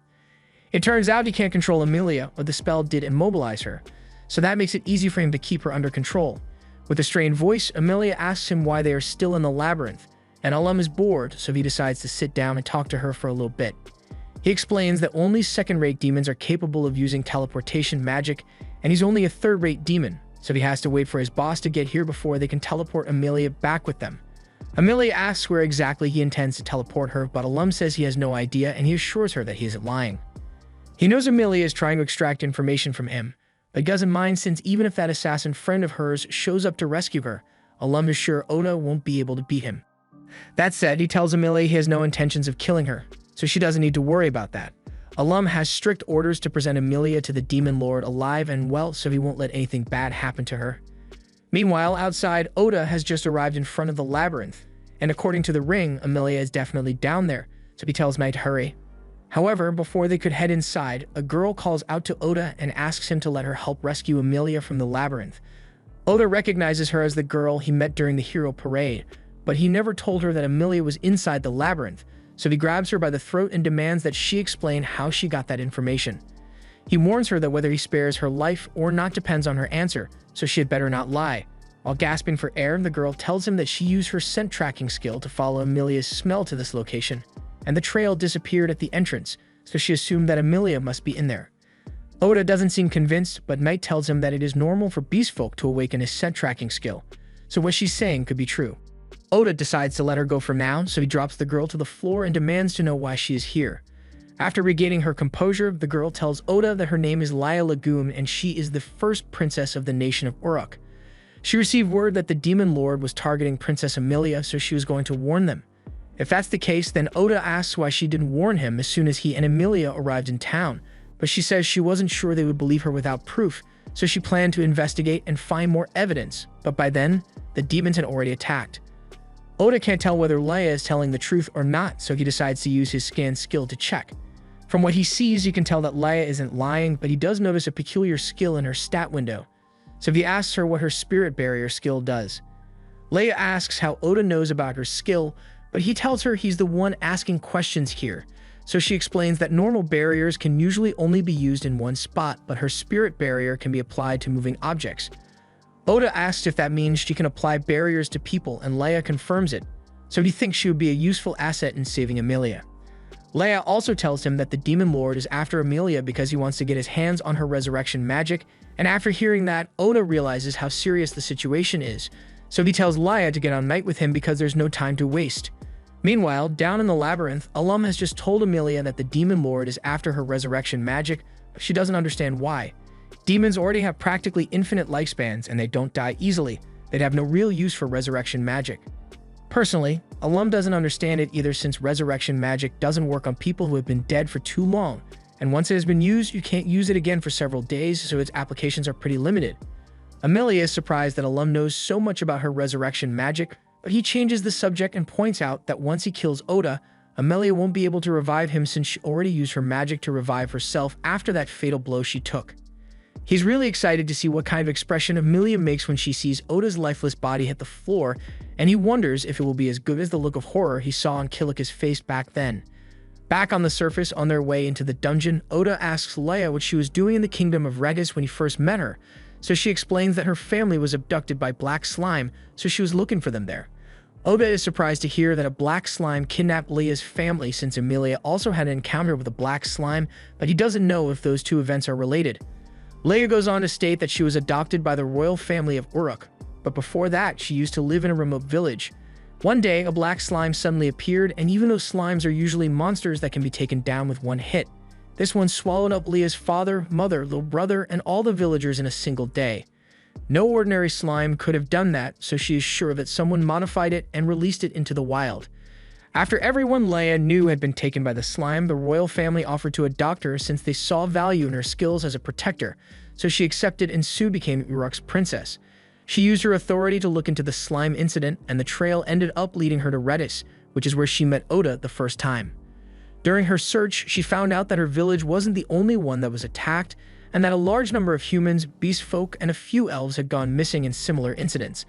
It turns out he can't control Emilia, but the spell did immobilize her, so that makes it easy for him to keep her under control. With a strained voice, Emilia asks him why they are still in the labyrinth, and Alum is bored, so he decides to sit down and talk to her for a little bit. He explains that only second-rate demons are capable of using teleportation magic, and he's only a third-rate demon, so he has to wait for his boss to get here before they can teleport Emilia back with them. Emilia asks where exactly he intends to teleport her, but Alum says he has no idea, and he assures her that he isn't lying. He knows Emilia is trying to extract information from him, but doesn't mind since even if that assassin friend of hers shows up to rescue her, Alum is sure Oda won't be able to beat him. That said, he tells Emilia he has no intentions of killing her, so she doesn't need to worry about that. Alum has strict orders to present Emilia to the Demon Lord alive and well, so he won't let anything bad happen to her. Meanwhile, outside, Oda has just arrived in front of the labyrinth, and according to the ring, Emilia is definitely down there, so he tells Knight to hurry. However, before they could head inside, a girl calls out to Oda and asks him to let her help rescue Emilia from the labyrinth. Oda recognizes her as the girl he met during the hero parade, but he never told her that Emilia was inside the labyrinth, so he grabs her by the throat and demands that she explain how she got that information. He warns her that whether he spares her life or not depends on her answer, so she had better not lie. While gasping for air, the girl tells him that she used her scent tracking skill to follow Emilia's smell to this location, and the trail disappeared at the entrance, so she assumed that Emilia must be in there. Oda doesn't seem convinced, but Knight tells him that it is normal for beast folk to awaken his scent tracking skill, so what she's saying could be true. Oda decides to let her go for now, so he drops the girl to the floor and demands to know why she is here. After regaining her composure, the girl tells Oda that her name is Laya Lagoon and she is the first princess of the nation of Uruk. She received word that the Demon Lord was targeting Princess Emilia, so she was going to warn them. If that's the case, then Oda asks why she didn't warn him as soon as he and Emilia arrived in town, but she says she wasn't sure they would believe her without proof, so she planned to investigate and find more evidence, but by then, the demons had already attacked. Oda can't tell whether Leia is telling the truth or not, so he decides to use his scan skill to check. From what he sees, you can tell that Leia isn't lying, but he does notice a peculiar skill in her stat window, so he asks her what her spirit barrier skill does. Leia asks how Oda knows about her skill, but he tells her he's the one asking questions here, so she explains that normal barriers can usually only be used in one spot, but her spirit barrier can be applied to moving objects. Oda asks if that means she can apply barriers to people, and Leia confirms it, so he thinks she would be a useful asset in saving Emilia. Leia also tells him that the Demon Lord is after Emilia because he wants to get his hands on her resurrection magic, and after hearing that, Oda realizes how serious the situation is, so he tells Leia to get on Knight with him because there's no time to waste. Meanwhile, down in the labyrinth, Alum has just told Emilia that the Demon Lord is after her resurrection magic, but she doesn't understand why. Demons already have practically infinite lifespans and they don't die easily. they'd have no real use for resurrection magic. Personally, Alum doesn't understand it either, since resurrection magic doesn't work on people who have been dead for too long, and once it has been used, you can't use it again for several days, so its applications are pretty limited. Amelia is surprised that Alum knows so much about her resurrection magic, but he changes the subject and points out that once he kills Oda, Amelia won't be able to revive him since she already used her magic to revive herself after that fatal blow she took. He's really excited to see what kind of expression Amelia makes when she sees Oda's lifeless body hit the floor, and he wonders if it will be as good as the look of horror he saw on Kilika's face back then. Back on the surface, on their way into the dungeon, Oda asks Leia what she was doing in the kingdom of Regis when he first met her, so she explains that her family was abducted by black slime, so she was looking for them there. Oda is surprised to hear that a black slime kidnapped Leia's family, since Amelia also had an encounter with a black slime, but he doesn't know if those two events are related. Leia goes on to state that she was adopted by the royal family of Uruk, but before that, she used to live in a remote village. One day, a black slime suddenly appeared, and even though slimes are usually monsters that can be taken down with one hit, this one swallowed up Leia's father, mother, little brother, and all the villagers in a single day. No ordinary slime could have done that, so she is sure that someone modified it and released it into the wild. After everyone Leia knew had been taken by the slime, the royal family offered to adopt her since they saw value in her skills as a protector, so she accepted and soon became Uruk's princess. She used her authority to look into the slime incident, and the trail ended up leading her to Redis, which is where she met Oda the first time. During her search, she found out that her village wasn't the only one that was attacked, and that a large number of humans, beast folk, and a few elves had gone missing in similar incidents.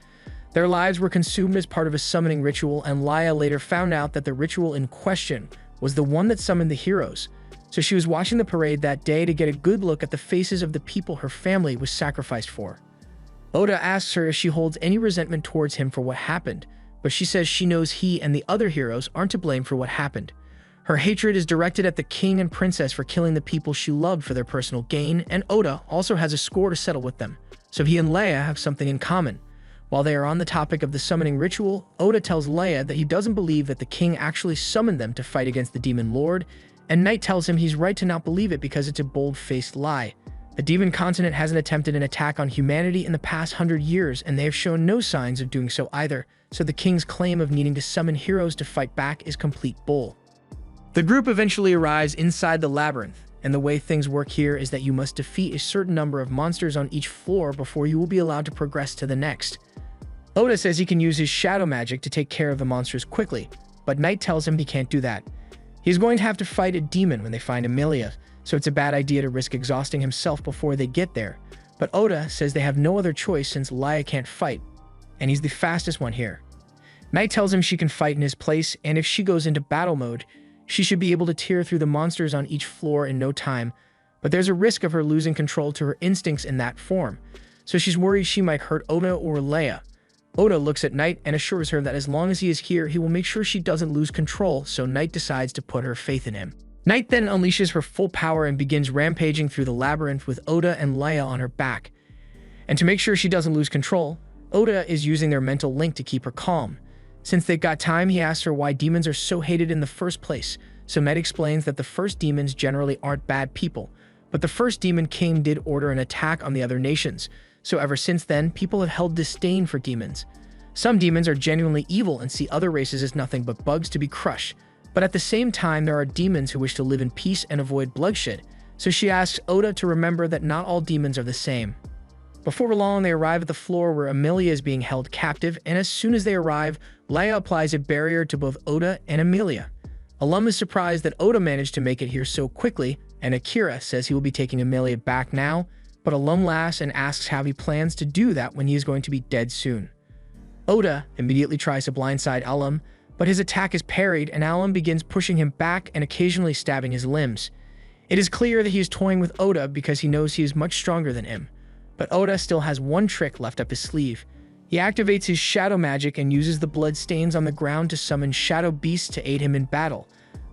Their lives were consumed as part of a summoning ritual, and Leia later found out that the ritual in question was the one that summoned the heroes. So she was watching the parade that day to get a good look at the faces of the people her family was sacrificed for. Oda asks her if she holds any resentment towards him for what happened, but she says she knows he and the other heroes aren't to blame for what happened. Her hatred is directed at the king and princess for killing the people she loved for their personal gain, and Oda also has a score to settle with them, so he and Leia have something in common. While they are on the topic of the summoning ritual, Oda tells Leia that he doesn't believe that the king actually summoned them to fight against the demon lord, and Knight tells him he's right to not believe it because it's a bold-faced lie. The demon continent hasn't attempted an attack on humanity in the past 100 years, and they have shown no signs of doing so either, so the king's claim of needing to summon heroes to fight back is complete bull. The group eventually arrives inside the labyrinth, and the way things work here is that you must defeat a certain number of monsters on each floor before you will be allowed to progress to the next. Oda says he can use his shadow magic to take care of the monsters quickly, but Knight tells him he can't do that. He's going to have to fight a demon when they find Amelia, so it's a bad idea to risk exhausting himself before they get there. But Oda says they have no other choice since Leia can't fight, and he's the fastest one here. Knight tells him she can fight in his place, and if she goes into battle mode, she should be able to tear through the monsters on each floor in no time, but there's a risk of her losing control to her instincts in that form, so she's worried she might hurt Oda or Leia. Oda looks at Knight and assures her that as long as he is here, he will make sure she doesn't lose control, so Knight decides to put her faith in him. Knight then unleashes her full power and begins rampaging through the labyrinth with Oda and Leia on her back. And to make sure she doesn't lose control, Oda is using their mental link to keep her calm. Since they've got time, he asks her why demons are so hated in the first place, so Knight explains that the first demons generally aren't bad people, but the first demon king did order an attack on the other nations, so ever since then, people have held disdain for demons. Some demons are genuinely evil and see other races as nothing but bugs to be crushed, but at the same time, there are demons who wish to live in peace and avoid bloodshed, so she asks Oda to remember that not all demons are the same. Before long, they arrive at the floor where Amelia is being held captive, and as soon as they arrive, Leia applies a barrier to both Oda and Amelia. Alum is surprised that Oda managed to make it here so quickly, and Akira says he will be taking Amelia back now, but Alum laughs and asks how he plans to do that when he is going to be dead soon. Oda immediately tries to blindside Alum, but his attack is parried and Alum begins pushing him back and occasionally stabbing his limbs. It is clear that he is toying with Oda because he knows he is much stronger than him. But Oda still has one trick left up his sleeve. He activates his shadow magic and uses the blood stains on the ground to summon shadow beasts to aid him in battle.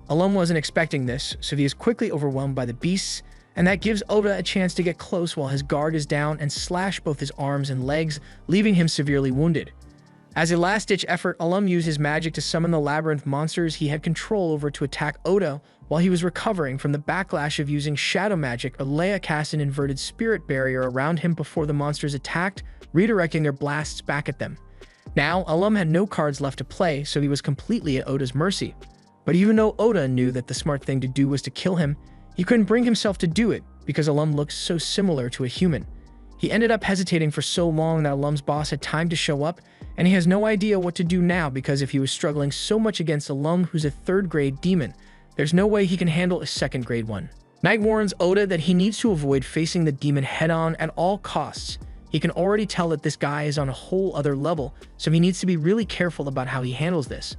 Alum wasn't expecting this, so he is quickly overwhelmed by the beasts, and that gives Oda a chance to get close while his guard is down and slash both his arms and legs, leaving him severely wounded. As a last-ditch effort, Alum used his magic to summon the labyrinth monsters he had control over to attack Oda while he was recovering from the backlash of using shadow magic. Leia cast an inverted spirit barrier around him before the monsters attacked, redirecting their blasts back at them. Now, Alum had no cards left to play, so he was completely at Oda's mercy. But even though Oda knew that the smart thing to do was to kill him, he couldn't bring himself to do it because Alum looked so similar to a human. He ended up hesitating for so long that Alum's boss had time to show up, and he has no idea what to do now because if he was struggling so much against Alum, who's a third-grade demon, there's no way he can handle a second-grade one. Knight warns Oda that he needs to avoid facing the demon head-on at all costs. He can already tell that this guy is on a whole other level, so he needs to be really careful about how he handles this.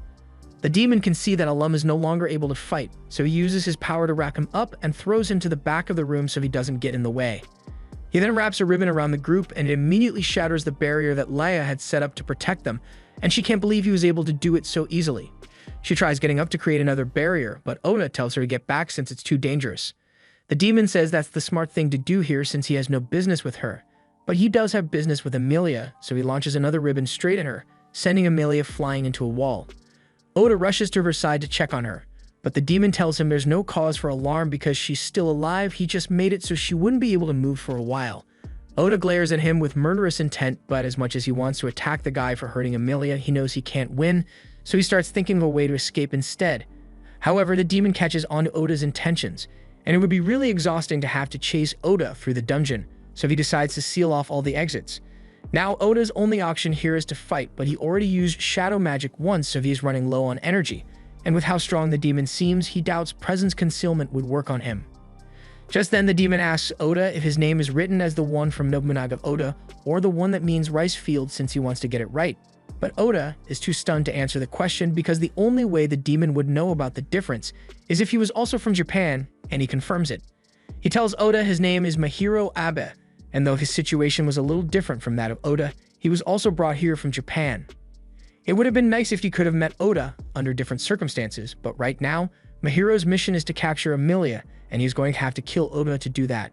The demon can see that Alum is no longer able to fight, so he uses his power to wrap him up and throws him to the back of the room so he doesn't get in the way. He then wraps a ribbon around the group and it immediately shatters the barrier that Leia had set up to protect them, and she can't believe he was able to do it so easily. She tries getting up to create another barrier, but Oda tells her to get back since it's too dangerous. The demon says that's the smart thing to do here since he has no business with her. But he does have business with Amelia, so he launches another ribbon straight at her, sending Amelia flying into a wall. Oda rushes to her side to check on her, but the demon tells him there's no cause for alarm because she's still alive. He just made it so she wouldn't be able to move for a while. Oda glares at him with murderous intent, but as much as he wants to attack the guy for hurting Amelia, he knows he can't win, so he starts thinking of a way to escape instead. However, the demon catches on to Oda's intentions, and it would be really exhausting to have to chase Oda through the dungeon, so he decides to seal off all the exits. Now, Oda's only option here is to fight, but he already used shadow magic once, so he's running low on energy. And with how strong the demon seems, he doubts presence concealment would work on him. Just then, the demon asks Oda if his name is written as the one from Nobunaga Oda, or the one that means rice field since he wants to get it right. But Oda is too stunned to answer the question because the only way the demon would know about the difference is if he was also from Japan, and he confirms it. He tells Oda his name is Mahiro Abe, and though his situation was a little different from that of Oda, he was also brought here from Japan. It would have been nice if he could have met Oda under different circumstances, but right now, Mahiro's mission is to capture Amelia, and he's going to have to kill Oda to do that.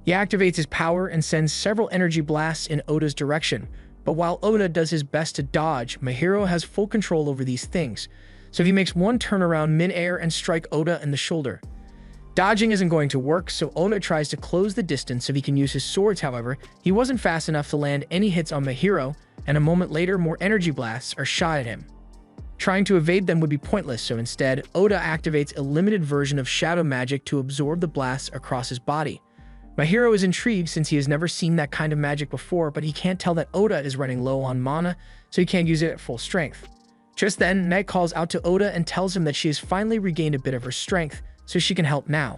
He activates his power and sends several energy blasts in Oda's direction, but while Oda does his best to dodge, Mahiro has full control over these things, so he makes one turnaround mid-air and strike Oda in the shoulder. Dodging isn't going to work, so Oda tries to close the distance so he can use his swords. However, he wasn't fast enough to land any hits on Mahiro, and a moment later, more energy blasts are shot at him. Trying to evade them would be pointless, so instead, Oda activates a limited version of shadow magic to absorb the blasts across his body. Mahiro is intrigued since he has never seen that kind of magic before, but he can't tell that Oda is running low on mana, so he can't use it at full strength. Just then, Knight calls out to Oda and tells him that she has finally regained a bit of her strength, so she can help now.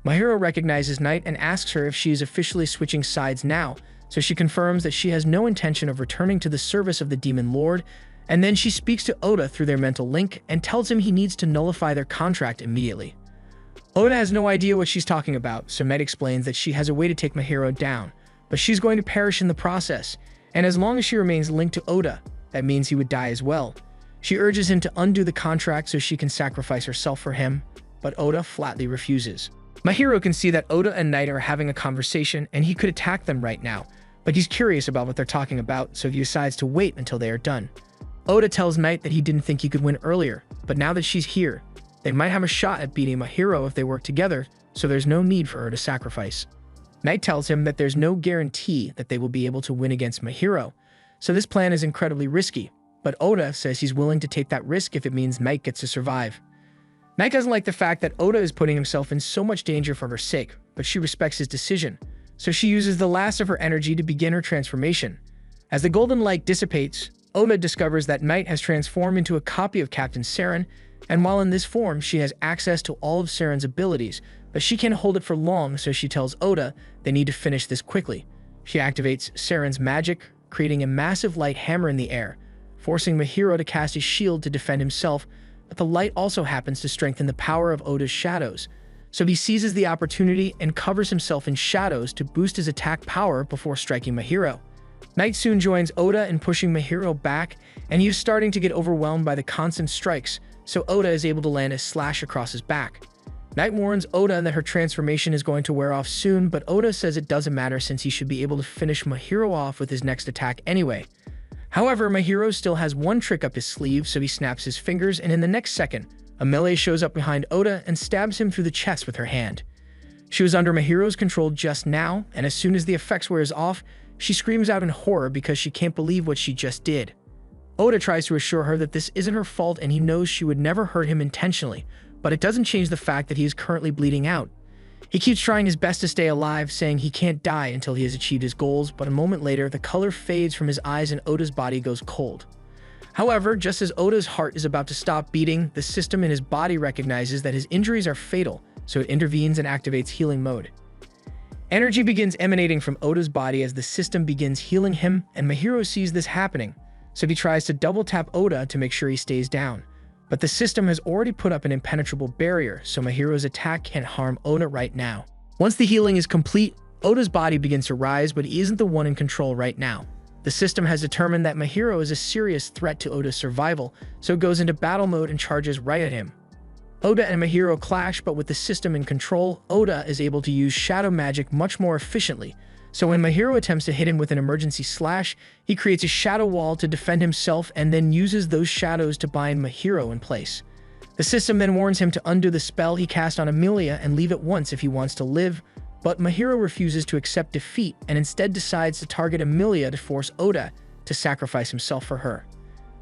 Mahiro recognizes Knight and asks her if she is officially switching sides now, so she confirms that she has no intention of returning to the service of the Demon Lord, and then she speaks to Oda through their mental link and tells him he needs to nullify their contract immediately. Oda has no idea what she's talking about, so Knight explains that she has a way to take Mahiro down, but she's going to perish in the process, and as long as she remains linked to Oda, that means he would die as well. She urges him to undo the contract so she can sacrifice herself for him, but Oda flatly refuses. Mahiro can see that Oda and Knight are having a conversation and he could attack them right now, but he's curious about what they're talking about, so he decides to wait until they are done. Oda tells Knight that he didn't think he could win earlier, but now that she's here, they might have a shot at beating Mahiro if they work together, so there's no need for her to sacrifice. Knight tells him that there's no guarantee that they will be able to win against Mahiro, so this plan is incredibly risky, but Oda says he's willing to take that risk if it means Knight gets to survive. Knight doesn't like the fact that Oda is putting himself in so much danger for her sake, but she respects his decision, so she uses the last of her energy to begin her transformation. As the golden light dissipates, Oda discovers that Knight has transformed into a copy of Captain Saren, and while in this form, she has access to all of Saren's abilities, but she can't hold it for long, so she tells Oda they need to finish this quickly. She activates Saren's magic, creating a massive light hammer in the air, forcing Mahiro to cast his shield to defend himself, but the light also happens to strengthen the power of Oda's shadows, so he seizes the opportunity and covers himself in shadows to boost his attack power before striking Mahiro. Knight soon joins Oda in pushing Mahiro back, and he is starting to get overwhelmed by the constant strikes, so Oda is able to land a slash across his back. Knight warns Oda that her transformation is going to wear off soon, but Oda says it doesn't matter since he should be able to finish Mahiro off with his next attack anyway. However, Mahiro still has one trick up his sleeve, so he snaps his fingers, and in the next second, Amelia shows up behind Oda and stabs him through the chest with her hand. She was under Mahiro's control just now, and as soon as the effects wears off, she screams out in horror because she can't believe what she just did. Oda tries to assure her that this isn't her fault and he knows she would never hurt him intentionally, but it doesn't change the fact that he is currently bleeding out. He keeps trying his best to stay alive, saying he can't die until he has achieved his goals, but a moment later, the color fades from his eyes and Oda's body goes cold. However, just as Oda's heart is about to stop beating, the system in his body recognizes that his injuries are fatal, so it intervenes and activates healing mode. Energy begins emanating from Oda's body as the system begins healing him, and Mahiro sees this happening, so he tries to double-tap Oda to make sure he stays down. But the system has already put up an impenetrable barrier, so Mahiro's attack can't harm Oda right now. Once the healing is complete, Oda's body begins to rise, but he isn't the one in control right now. The system has determined that Mahiro is a serious threat to Oda's survival, so it goes into battle mode and charges right at him. Oda and Mahiro clash, but with the system in control, Oda is able to use shadow magic much more efficiently. So when Mahiro attempts to hit him with an emergency slash, he creates a shadow wall to defend himself and then uses those shadows to bind Mahiro in place. The system then warns him to undo the spell he cast on Amelia and leave it once if he wants to live, but Mahiro refuses to accept defeat and instead decides to target Amelia to force Oda to sacrifice himself for her.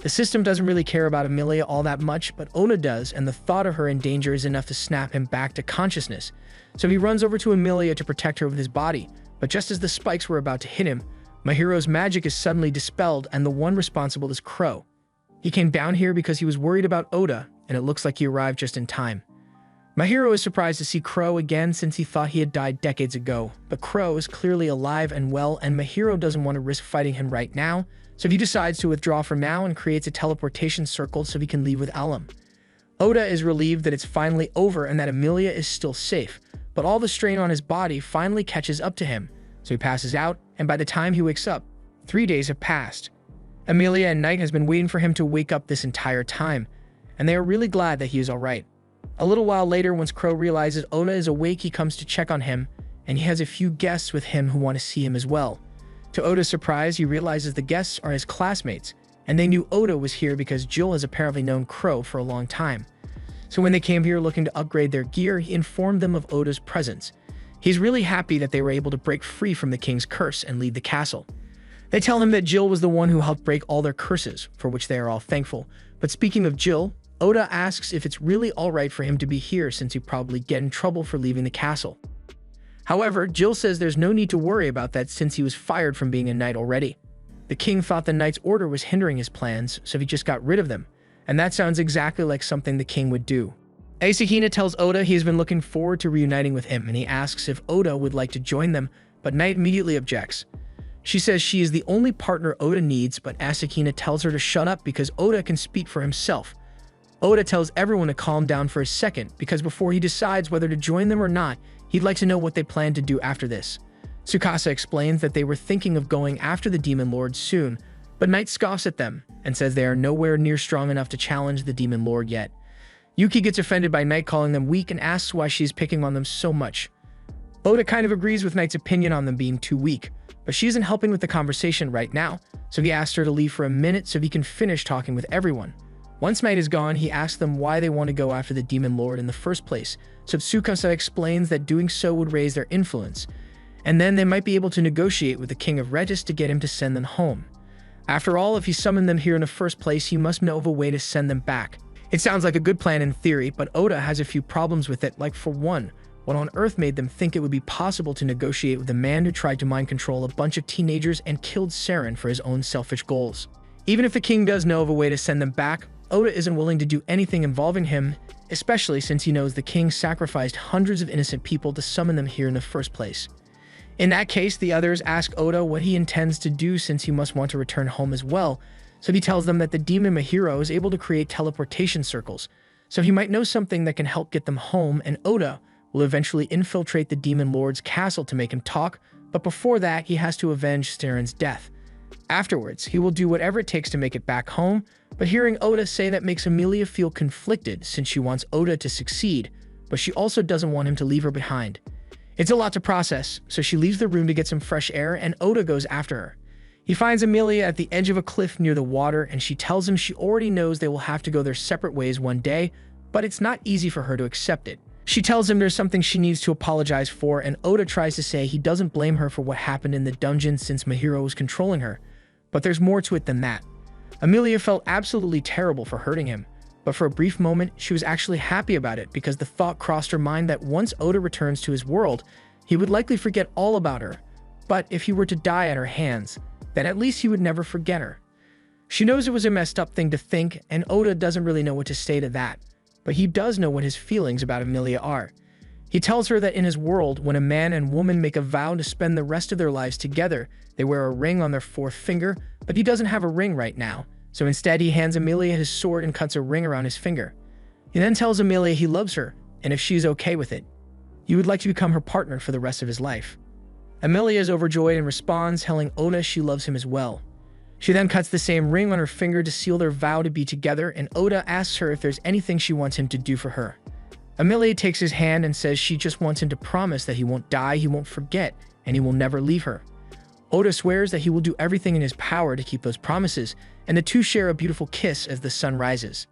The system doesn't really care about Amelia all that much, but Oda does, and the thought of her in danger is enough to snap him back to consciousness. So he runs over to Amelia to protect her with his body, but just as the spikes were about to hit him, Mahiro's magic is suddenly dispelled and the one responsible is Crow. He came down here because he was worried about Oda, and it looks like he arrived just in time. Mahiro is surprised to see Crow again since he thought he had died decades ago, but Crow is clearly alive and well, and Mahiro doesn't want to risk fighting him right now, so he decides to withdraw for now and creates a teleportation circle so he can leave with Alum. Oda is relieved that it's finally over and that Amelia is still safe, but all the strain on his body finally catches up to him, so he passes out, and by the time he wakes up, 3 days have passed. Amelia and Knight has been waiting for him to wake up this entire time, and they are really glad that he is alright. A little while later, once Crow realizes Oda is awake, he comes to check on him, and he has a few guests with him who want to see him as well. To Oda's surprise, he realizes the guests are his classmates, and they knew Oda was here because Jill has apparently known Crow for a long time. So when they came here looking to upgrade their gear, he informed them of Oda's presence. He's really happy that they were able to break free from the king's curse and leave the castle. They tell him that Jill was the one who helped break all their curses, for which they are all thankful. But speaking of Jill, Oda asks if it's really alright for him to be here since he'd probably get in trouble for leaving the castle. However, Jill says there's no need to worry about that since he was fired from being a knight already. The king thought the knight's order was hindering his plans, so he just got rid of them. And that sounds exactly like something the king would do. Asahina tells Oda he has been looking forward to reuniting with him, and he asks if Oda would like to join them, but Knight immediately objects. She says she is the only partner Oda needs, but Asahina tells her to shut up because Oda can speak for himself. Oda tells everyone to calm down for a second, because before he decides whether to join them or not, he'd like to know what they plan to do after this. Tsukasa explains that they were thinking of going after the Demon Lord soon, but Knight scoffs at them and says they are nowhere near strong enough to challenge the Demon Lord yet. Yuki gets offended by Knight calling them weak and asks why she's picking on them so much. Oda kind of agrees with Knight's opinion on them being too weak, but she isn't helping with the conversation right now, so he asks her to leave for a minute so he can finish talking with everyone. Once Knight is gone, he asks them why they want to go after the Demon Lord in the first place, so Tsukasa explains that doing so would raise their influence, and then they might be able to negotiate with the King of Regis to get him to send them home. After all, if he summoned them here in the first place, he must know of a way to send them back. It sounds like a good plan in theory, but Oda has a few problems with it, like for one, what on earth made them think it would be possible to negotiate with a man who tried to mind control a bunch of teenagers and killed Saren for his own selfish goals? Even if the king does know of a way to send them back, Oda isn't willing to do anything involving him, especially since he knows the king sacrificed hundreds of innocent people to summon them here in the first place. In that case, the others ask Oda what he intends to do since he must want to return home as well, so he tells them that the demon Mahiro is able to create teleportation circles, so he might know something that can help get them home, and Oda will eventually infiltrate the Demon Lord's castle to make him talk, but before that, he has to avenge Saren's death. Afterwards, he will do whatever it takes to make it back home, but hearing Oda say that makes Amelia feel conflicted since she wants Oda to succeed, but she also doesn't want him to leave her behind. It's a lot to process, so she leaves the room to get some fresh air and Oda goes after her. He finds Amelia at the edge of a cliff near the water, and she tells him she already knows they will have to go their separate ways one day, but it's not easy for her to accept it. She tells him there's something she needs to apologize for, and Oda tries to say he doesn't blame her for what happened in the dungeon since Mahiro was controlling her. But there's more to it than that. Amelia felt absolutely terrible for hurting him, but for a brief moment, she was actually happy about it because the thought crossed her mind that once Oda returns to his world, he would likely forget all about her. But if he were to die at her hands, then at least he would never forget her. She knows it was a messed up thing to think, and Oda doesn't really know what to say to that. But he does know what his feelings about Amelia are. He tells her that in his world, when a man and woman make a vow to spend the rest of their lives together, they wear a ring on their fourth finger, but he doesn't have a ring right now. So instead, he hands Amelia his sword and cuts a ring around his finger. He then tells Amelia he loves her, and if she's okay with it, he would like to become her partner for the rest of his life. Amelia is overjoyed and responds, telling Oda she loves him as well. She then cuts the same ring on her finger to seal their vow to be together, and Oda asks her if there's anything she wants him to do for her. Amelia takes his hand and says she just wants him to promise that he won't die, he won't forget, and he will never leave her. Oda swears that he will do everything in his power to keep those promises, and the two share a beautiful kiss as the sun rises.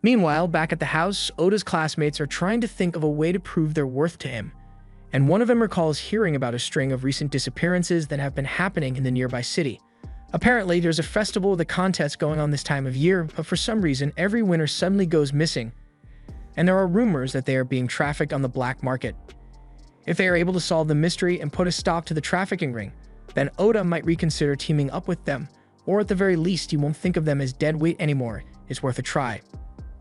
Meanwhile, back at the house, Oda's classmates are trying to think of a way to prove their worth to him, and one of them recalls hearing about a string of recent disappearances that have been happening in the nearby city. Apparently, there's a festival with a contest going on this time of year, but for some reason, every winner suddenly goes missing, and there are rumors that they are being trafficked on the black market. If they are able to solve the mystery and put a stop to the trafficking ring, then Oda might reconsider teaming up with them, or at the very least, he won't think of them as dead weight anymore. It's worth a try.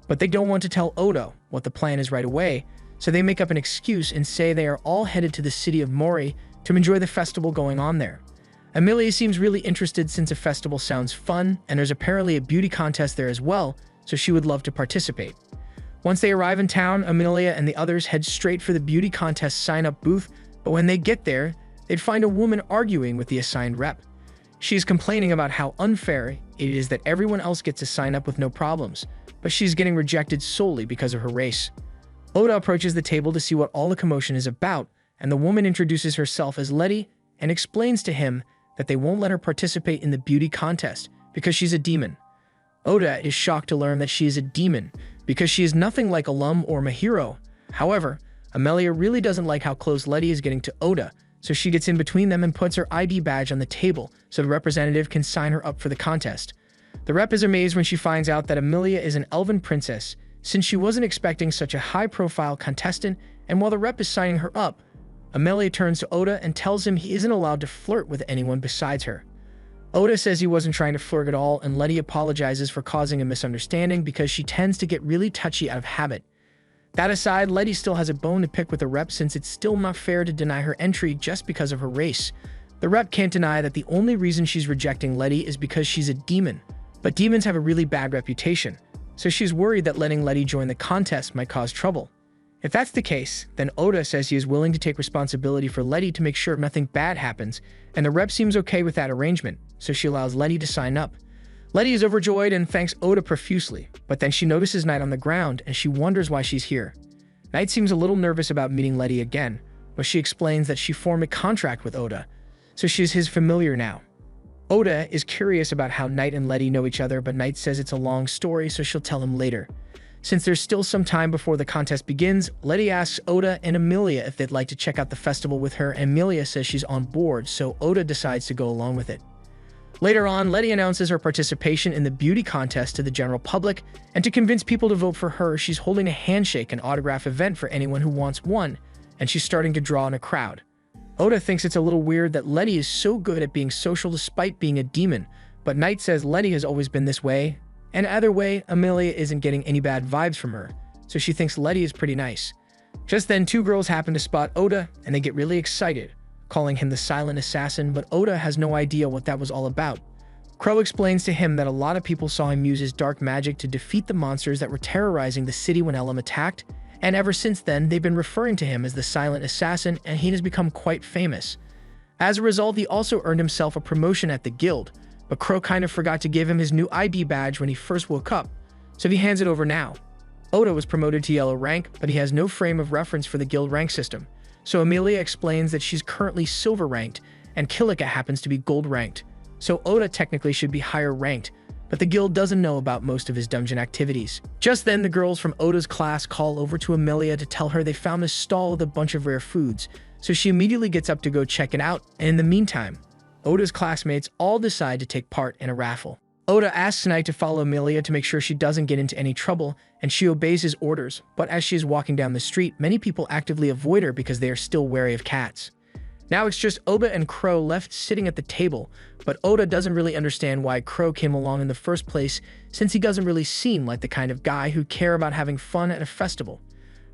But they don't want to tell Oda what the plan is right away, so they make up an excuse and say they are all headed to the city of Mori to enjoy the festival going on there. Amelia seems really interested since a festival sounds fun, and there's apparently a beauty contest there as well, so she would love to participate. Once they arrive in town, Amelia and the others head straight for the beauty contest sign-up booth, but when they get there, they'd find a woman arguing with the assigned rep. She's complaining about how unfair it is that everyone else gets to sign up with no problems, but she's getting rejected solely because of her race. Oda approaches the table to see what all the commotion is about, and the woman introduces herself as Letty and explains to him that they won't let her participate in the beauty contest because she's a demon. Oda is shocked to learn that she is a demon because she is nothing like Alum or Mahiro. However, Amelia really doesn't like how close Letty is getting to Oda, so she gets in between them and puts her ID badge on the table so the representative can sign her up for the contest. The rep is amazed when she finds out that Amelia is an elven princess, since she wasn't expecting such a high-profile contestant, and while the rep is signing her up, Amelia turns to Oda and tells him he isn't allowed to flirt with anyone besides her. Oda says he wasn't trying to flirt at all, and Letty apologizes for causing a misunderstanding because she tends to get really touchy out of habit. That aside, Letty still has a bone to pick with the rep since it's still not fair to deny her entry just because of her race. The rep can't deny that the only reason she's rejecting Letty is because she's a demon, but demons have a really bad reputation, so she's worried that letting Letty join the contest might cause trouble. If that's the case, then Oda says he is willing to take responsibility for Letty to make sure nothing bad happens, and the rep seems okay with that arrangement, so she allows Letty to sign up. Letty is overjoyed and thanks Oda profusely, but then she notices Knight on the ground and she wonders why she's here. Knight seems a little nervous about meeting Letty again, but she explains that she formed a contract with Oda, so she's his familiar now. Oda is curious about how Knight and Letty know each other, but Knight says it's a long story, so she'll tell him later. Since there's still some time before the contest begins, Letty asks Oda and Amelia if they'd like to check out the festival with her, and Amelia says she's on board, so Oda decides to go along with it. Later on, Letty announces her participation in the beauty contest to the general public, and to convince people to vote for her, she's holding a handshake and autograph event for anyone who wants one, and she's starting to draw in a crowd. Oda thinks it's a little weird that Letty is so good at being social despite being a demon, but Knight says Letty has always been this way, and either way, Amelia isn't getting any bad vibes from her, so she thinks Letty is pretty nice. Just then, two girls happen to spot Oda, and they get really excited, calling him the silent assassin, but Oda has no idea what that was all about. Crow explains to him that a lot of people saw him use his dark magic to defeat the monsters that were terrorizing the city when Elam attacked, and ever since then, they've been referring to him as the silent assassin, and he has become quite famous. As a result, he also earned himself a promotion at the guild, but Crow kind of forgot to give him his new ID badge when he first woke up, so he hands it over now. Oda was promoted to yellow rank, but he has no frame of reference for the guild rank system, so Amelia explains that she's currently silver ranked, and Kilika happens to be gold ranked, so Oda technically should be higher ranked, but the guild doesn't know about most of his dungeon activities. Just then, the girls from Oda's class call over to Amelia to tell her they found a stall with a bunch of rare foods, so she immediately gets up to go check it out, and in the meantime, Oda's classmates all decide to take part in a raffle. Oda asks Knight to follow Amelia to make sure she doesn't get into any trouble, and she obeys his orders, but as she is walking down the street, many people actively avoid her because they are still wary of cats. Now it's just Oda and Crow left sitting at the table, but Oda doesn't really understand why Crow came along in the first place, since he doesn't really seem like the kind of guy who'd care about having fun at a festival.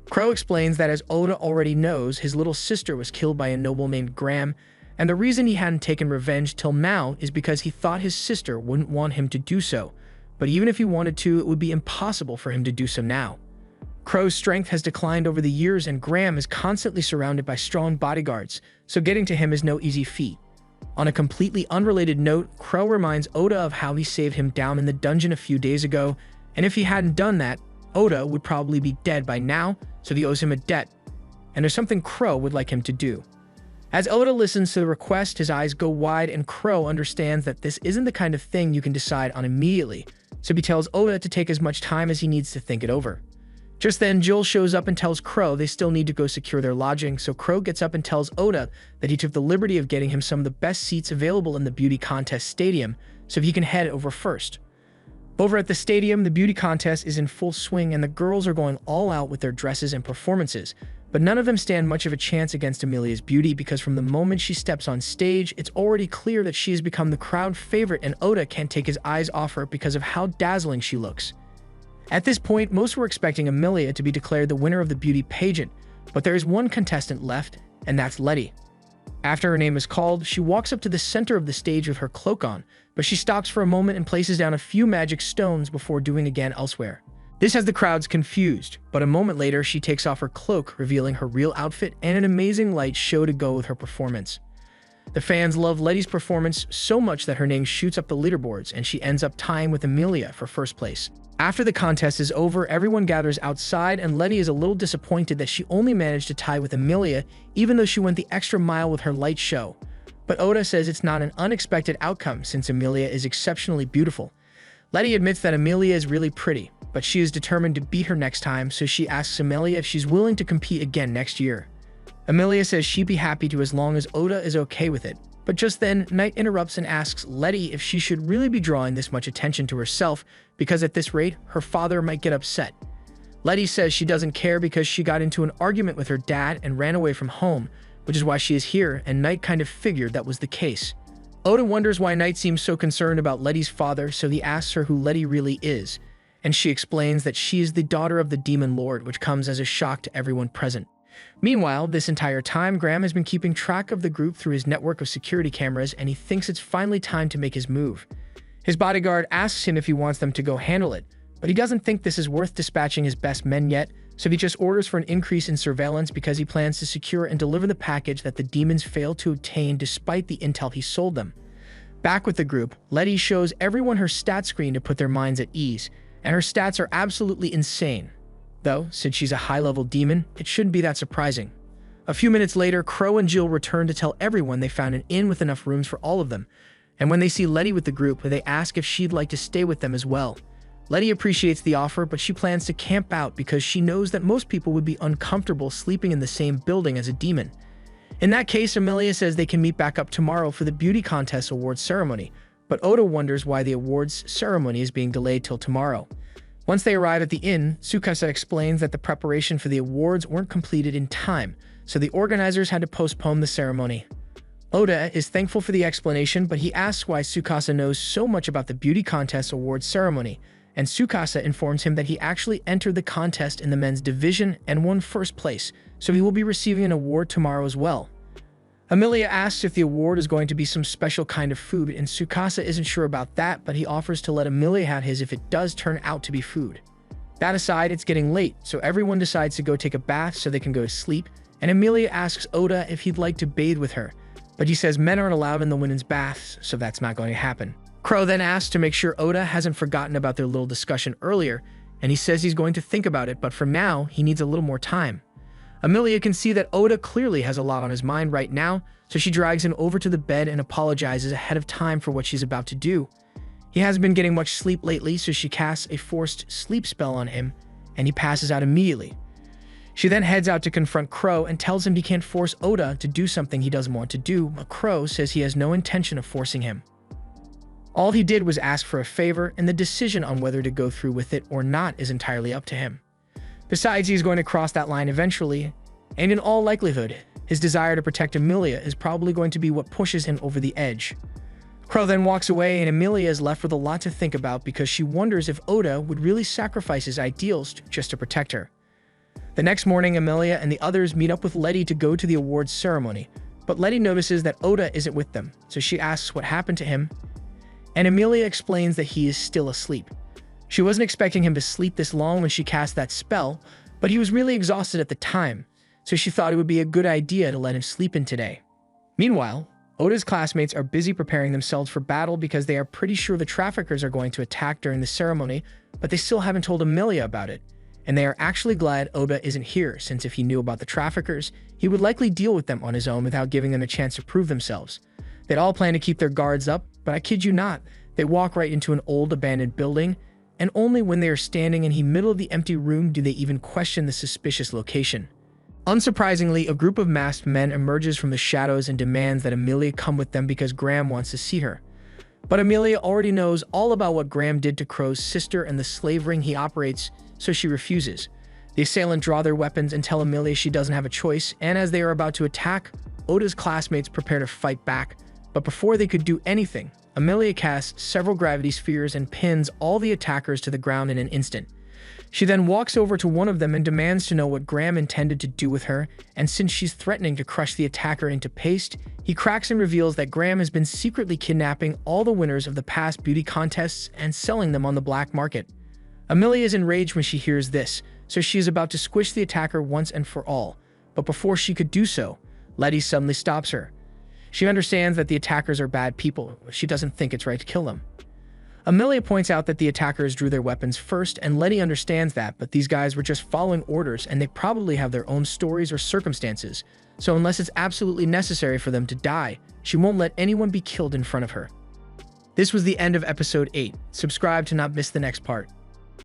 Crow explains that as Oda already knows, his little sister was killed by a noble named Graham, and the reason he hadn't taken revenge till now is because he thought his sister wouldn't want him to do so, but even if he wanted to, it would be impossible for him to do so now. Crow's strength has declined over the years, and Graham is constantly surrounded by strong bodyguards, so getting to him is no easy feat. On a completely unrelated note, Crow reminds Oda of how he saved him down in the dungeon a few days ago, and if he hadn't done that, Oda would probably be dead by now, so he owes him a debt, and there's something Crow would like him to do. As Oda listens to the request, his eyes go wide, and Crow understands that this isn't the kind of thing you can decide on immediately, so he tells Oda to take as much time as he needs to think it over. Just then, Jill shows up and tells Crow they still need to go secure their lodging, so Crow gets up and tells Oda that he took the liberty of getting him some of the best seats available in the beauty contest stadium, so he can head over first. Over at the stadium, the beauty contest is in full swing, and the girls are going all out with their dresses and performances, but none of them stand much of a chance against Amelia's beauty because from the moment she steps on stage, it's already clear that she has become the crowd favorite, and Oda can't take his eyes off her because of how dazzling she looks. At this point, most were expecting Amelia to be declared the winner of the beauty pageant, but there is one contestant left, and that's Letty. After her name is called, she walks up to the center of the stage with her cloak on, but she stops for a moment and places down a few magic stones before doing again elsewhere. This has the crowds confused, but a moment later she takes off her cloak, revealing her real outfit and an amazing light show to go with her performance. The fans love Letty's performance so much that her name shoots up the leaderboards, and she ends up tying with Amelia for first place. After the contest is over, everyone gathers outside, and Letty is a little disappointed that she only managed to tie with Amelia, even though she went the extra mile with her light show. But Oda says it's not an unexpected outcome since Amelia is exceptionally beautiful. Letty admits that Amelia is really pretty, but she is determined to beat her next time, so she asks Amelia if she's willing to compete again next year. Amelia says she'd be happy to as long as Oda is okay with it. But just then, Knight interrupts and asks Letty if she should really be drawing this much attention to herself, because at this rate, her father might get upset. Letty says she doesn't care because she got into an argument with her dad and ran away from home, which is why she is here, and Knight kind of figured that was the case. Oda wonders why Knight seems so concerned about Letty's father, so he asks her who Letty really is, and she explains that she is the daughter of the Demon Lord, which comes as a shock to everyone present. Meanwhile, this entire time, Graham has been keeping track of the group through his network of security cameras, and he thinks it's finally time to make his move. His bodyguard asks him if he wants them to go handle it, but he doesn't think this is worth dispatching his best men yet, so he just orders for an increase in surveillance because he plans to secure and deliver the package that the demons failed to obtain despite the intel he sold them. Back with the group, Letty shows everyone her stat screen to put their minds at ease, and her stats are absolutely insane. Though, since she's a high-level demon, it shouldn't be that surprising. A few minutes later, Crow and Jill return to tell everyone they found an inn with enough rooms for all of them, and when they see Letty with the group, they ask if she'd like to stay with them as well. Letty appreciates the offer, but she plans to camp out because she knows that most people would be uncomfortable sleeping in the same building as a demon. In that case, Amelia says they can meet back up tomorrow for the beauty contest awards ceremony, but Oda wonders why the awards ceremony is being delayed till tomorrow. Once they arrive at the inn, Tsukasa explains that the preparation for the awards weren't completed in time, so the organizers had to postpone the ceremony. Oda is thankful for the explanation, but he asks why Tsukasa knows so much about the beauty contest awards ceremony, and Tsukasa informs him that he actually entered the contest in the men's division and won first place, so he will be receiving an award tomorrow as well. Amelia asks if the award is going to be some special kind of food, and Tsukasa isn't sure about that, but he offers to let Amelia have his if it does turn out to be food. That aside, it's getting late, so everyone decides to go take a bath so they can go to sleep, and Amelia asks Oda if he'd like to bathe with her, but he says men aren't allowed in the women's baths, so that's not going to happen. Crow then asks to make sure Oda hasn't forgotten about their little discussion earlier, and he says he's going to think about it, but for now, he needs a little more time. Amelia can see that Oda clearly has a lot on his mind right now, so she drags him over to the bed and apologizes ahead of time for what she's about to do. He hasn't been getting much sleep lately, so she casts a forced sleep spell on him, and he passes out immediately. She then heads out to confront Crow and tells him he can't force Oda to do something he doesn't want to do, but Crow says he has no intention of forcing him. All he did was ask for a favor, and the decision on whether to go through with it or not is entirely up to him. Besides, he's going to cross that line eventually, and in all likelihood, his desire to protect Emilia is probably going to be what pushes him over the edge. Crow then walks away, and Emilia is left with a lot to think about because she wonders if Oda would really sacrifice his ideals just to protect her. The next morning, Emilia and the others meet up with Letty to go to the awards ceremony, but Letty notices that Oda isn't with them, so she asks what happened to him, and Emilia explains that he is still asleep. She wasn't expecting him to sleep this long when she cast that spell, but he was really exhausted at the time, so she thought it would be a good idea to let him sleep in today. Meanwhile, Oda's classmates are busy preparing themselves for battle because they are pretty sure the traffickers are going to attack during the ceremony, but they still haven't told Emilia about it. And they are actually glad Oda isn't here, since if he knew about the traffickers, he would likely deal with them on his own without giving them a chance to prove themselves. They'd all plan to keep their guards up, but I kid you not, they walk right into an old abandoned building, and only when they are standing in the middle of the empty room do they even question the suspicious location. Unsurprisingly, a group of masked men emerges from the shadows and demands that Emilia come with them because Graham wants to see her. But Emilia already knows all about what Graham did to Crow's sister and the slave ring he operates, so she refuses. The assailant draw their weapons and tell Emilia she doesn't have a choice, and as they are about to attack, Oda's classmates prepare to fight back. But before they could do anything, Emilia casts several gravity spheres and pins all the attackers to the ground in an instant. She then walks over to one of them and demands to know what Graham intended to do with her, and since she's threatening to crush the attacker into paste, he cracks and reveals that Graham has been secretly kidnapping all the winners of the past beauty contests and selling them on the black market. Emilia is enraged when she hears this, so she is about to squish the attacker once and for all, but before she could do so, Letty suddenly stops her. She understands that the attackers are bad people, but she doesn't think it's right to kill them. Emilia points out that the attackers drew their weapons first, and Letty understands that, but these guys were just following orders and they probably have their own stories or circumstances, so unless it's absolutely necessary for them to die, she won't let anyone be killed in front of her. This was the end of episode 8. Subscribe to not miss the next part.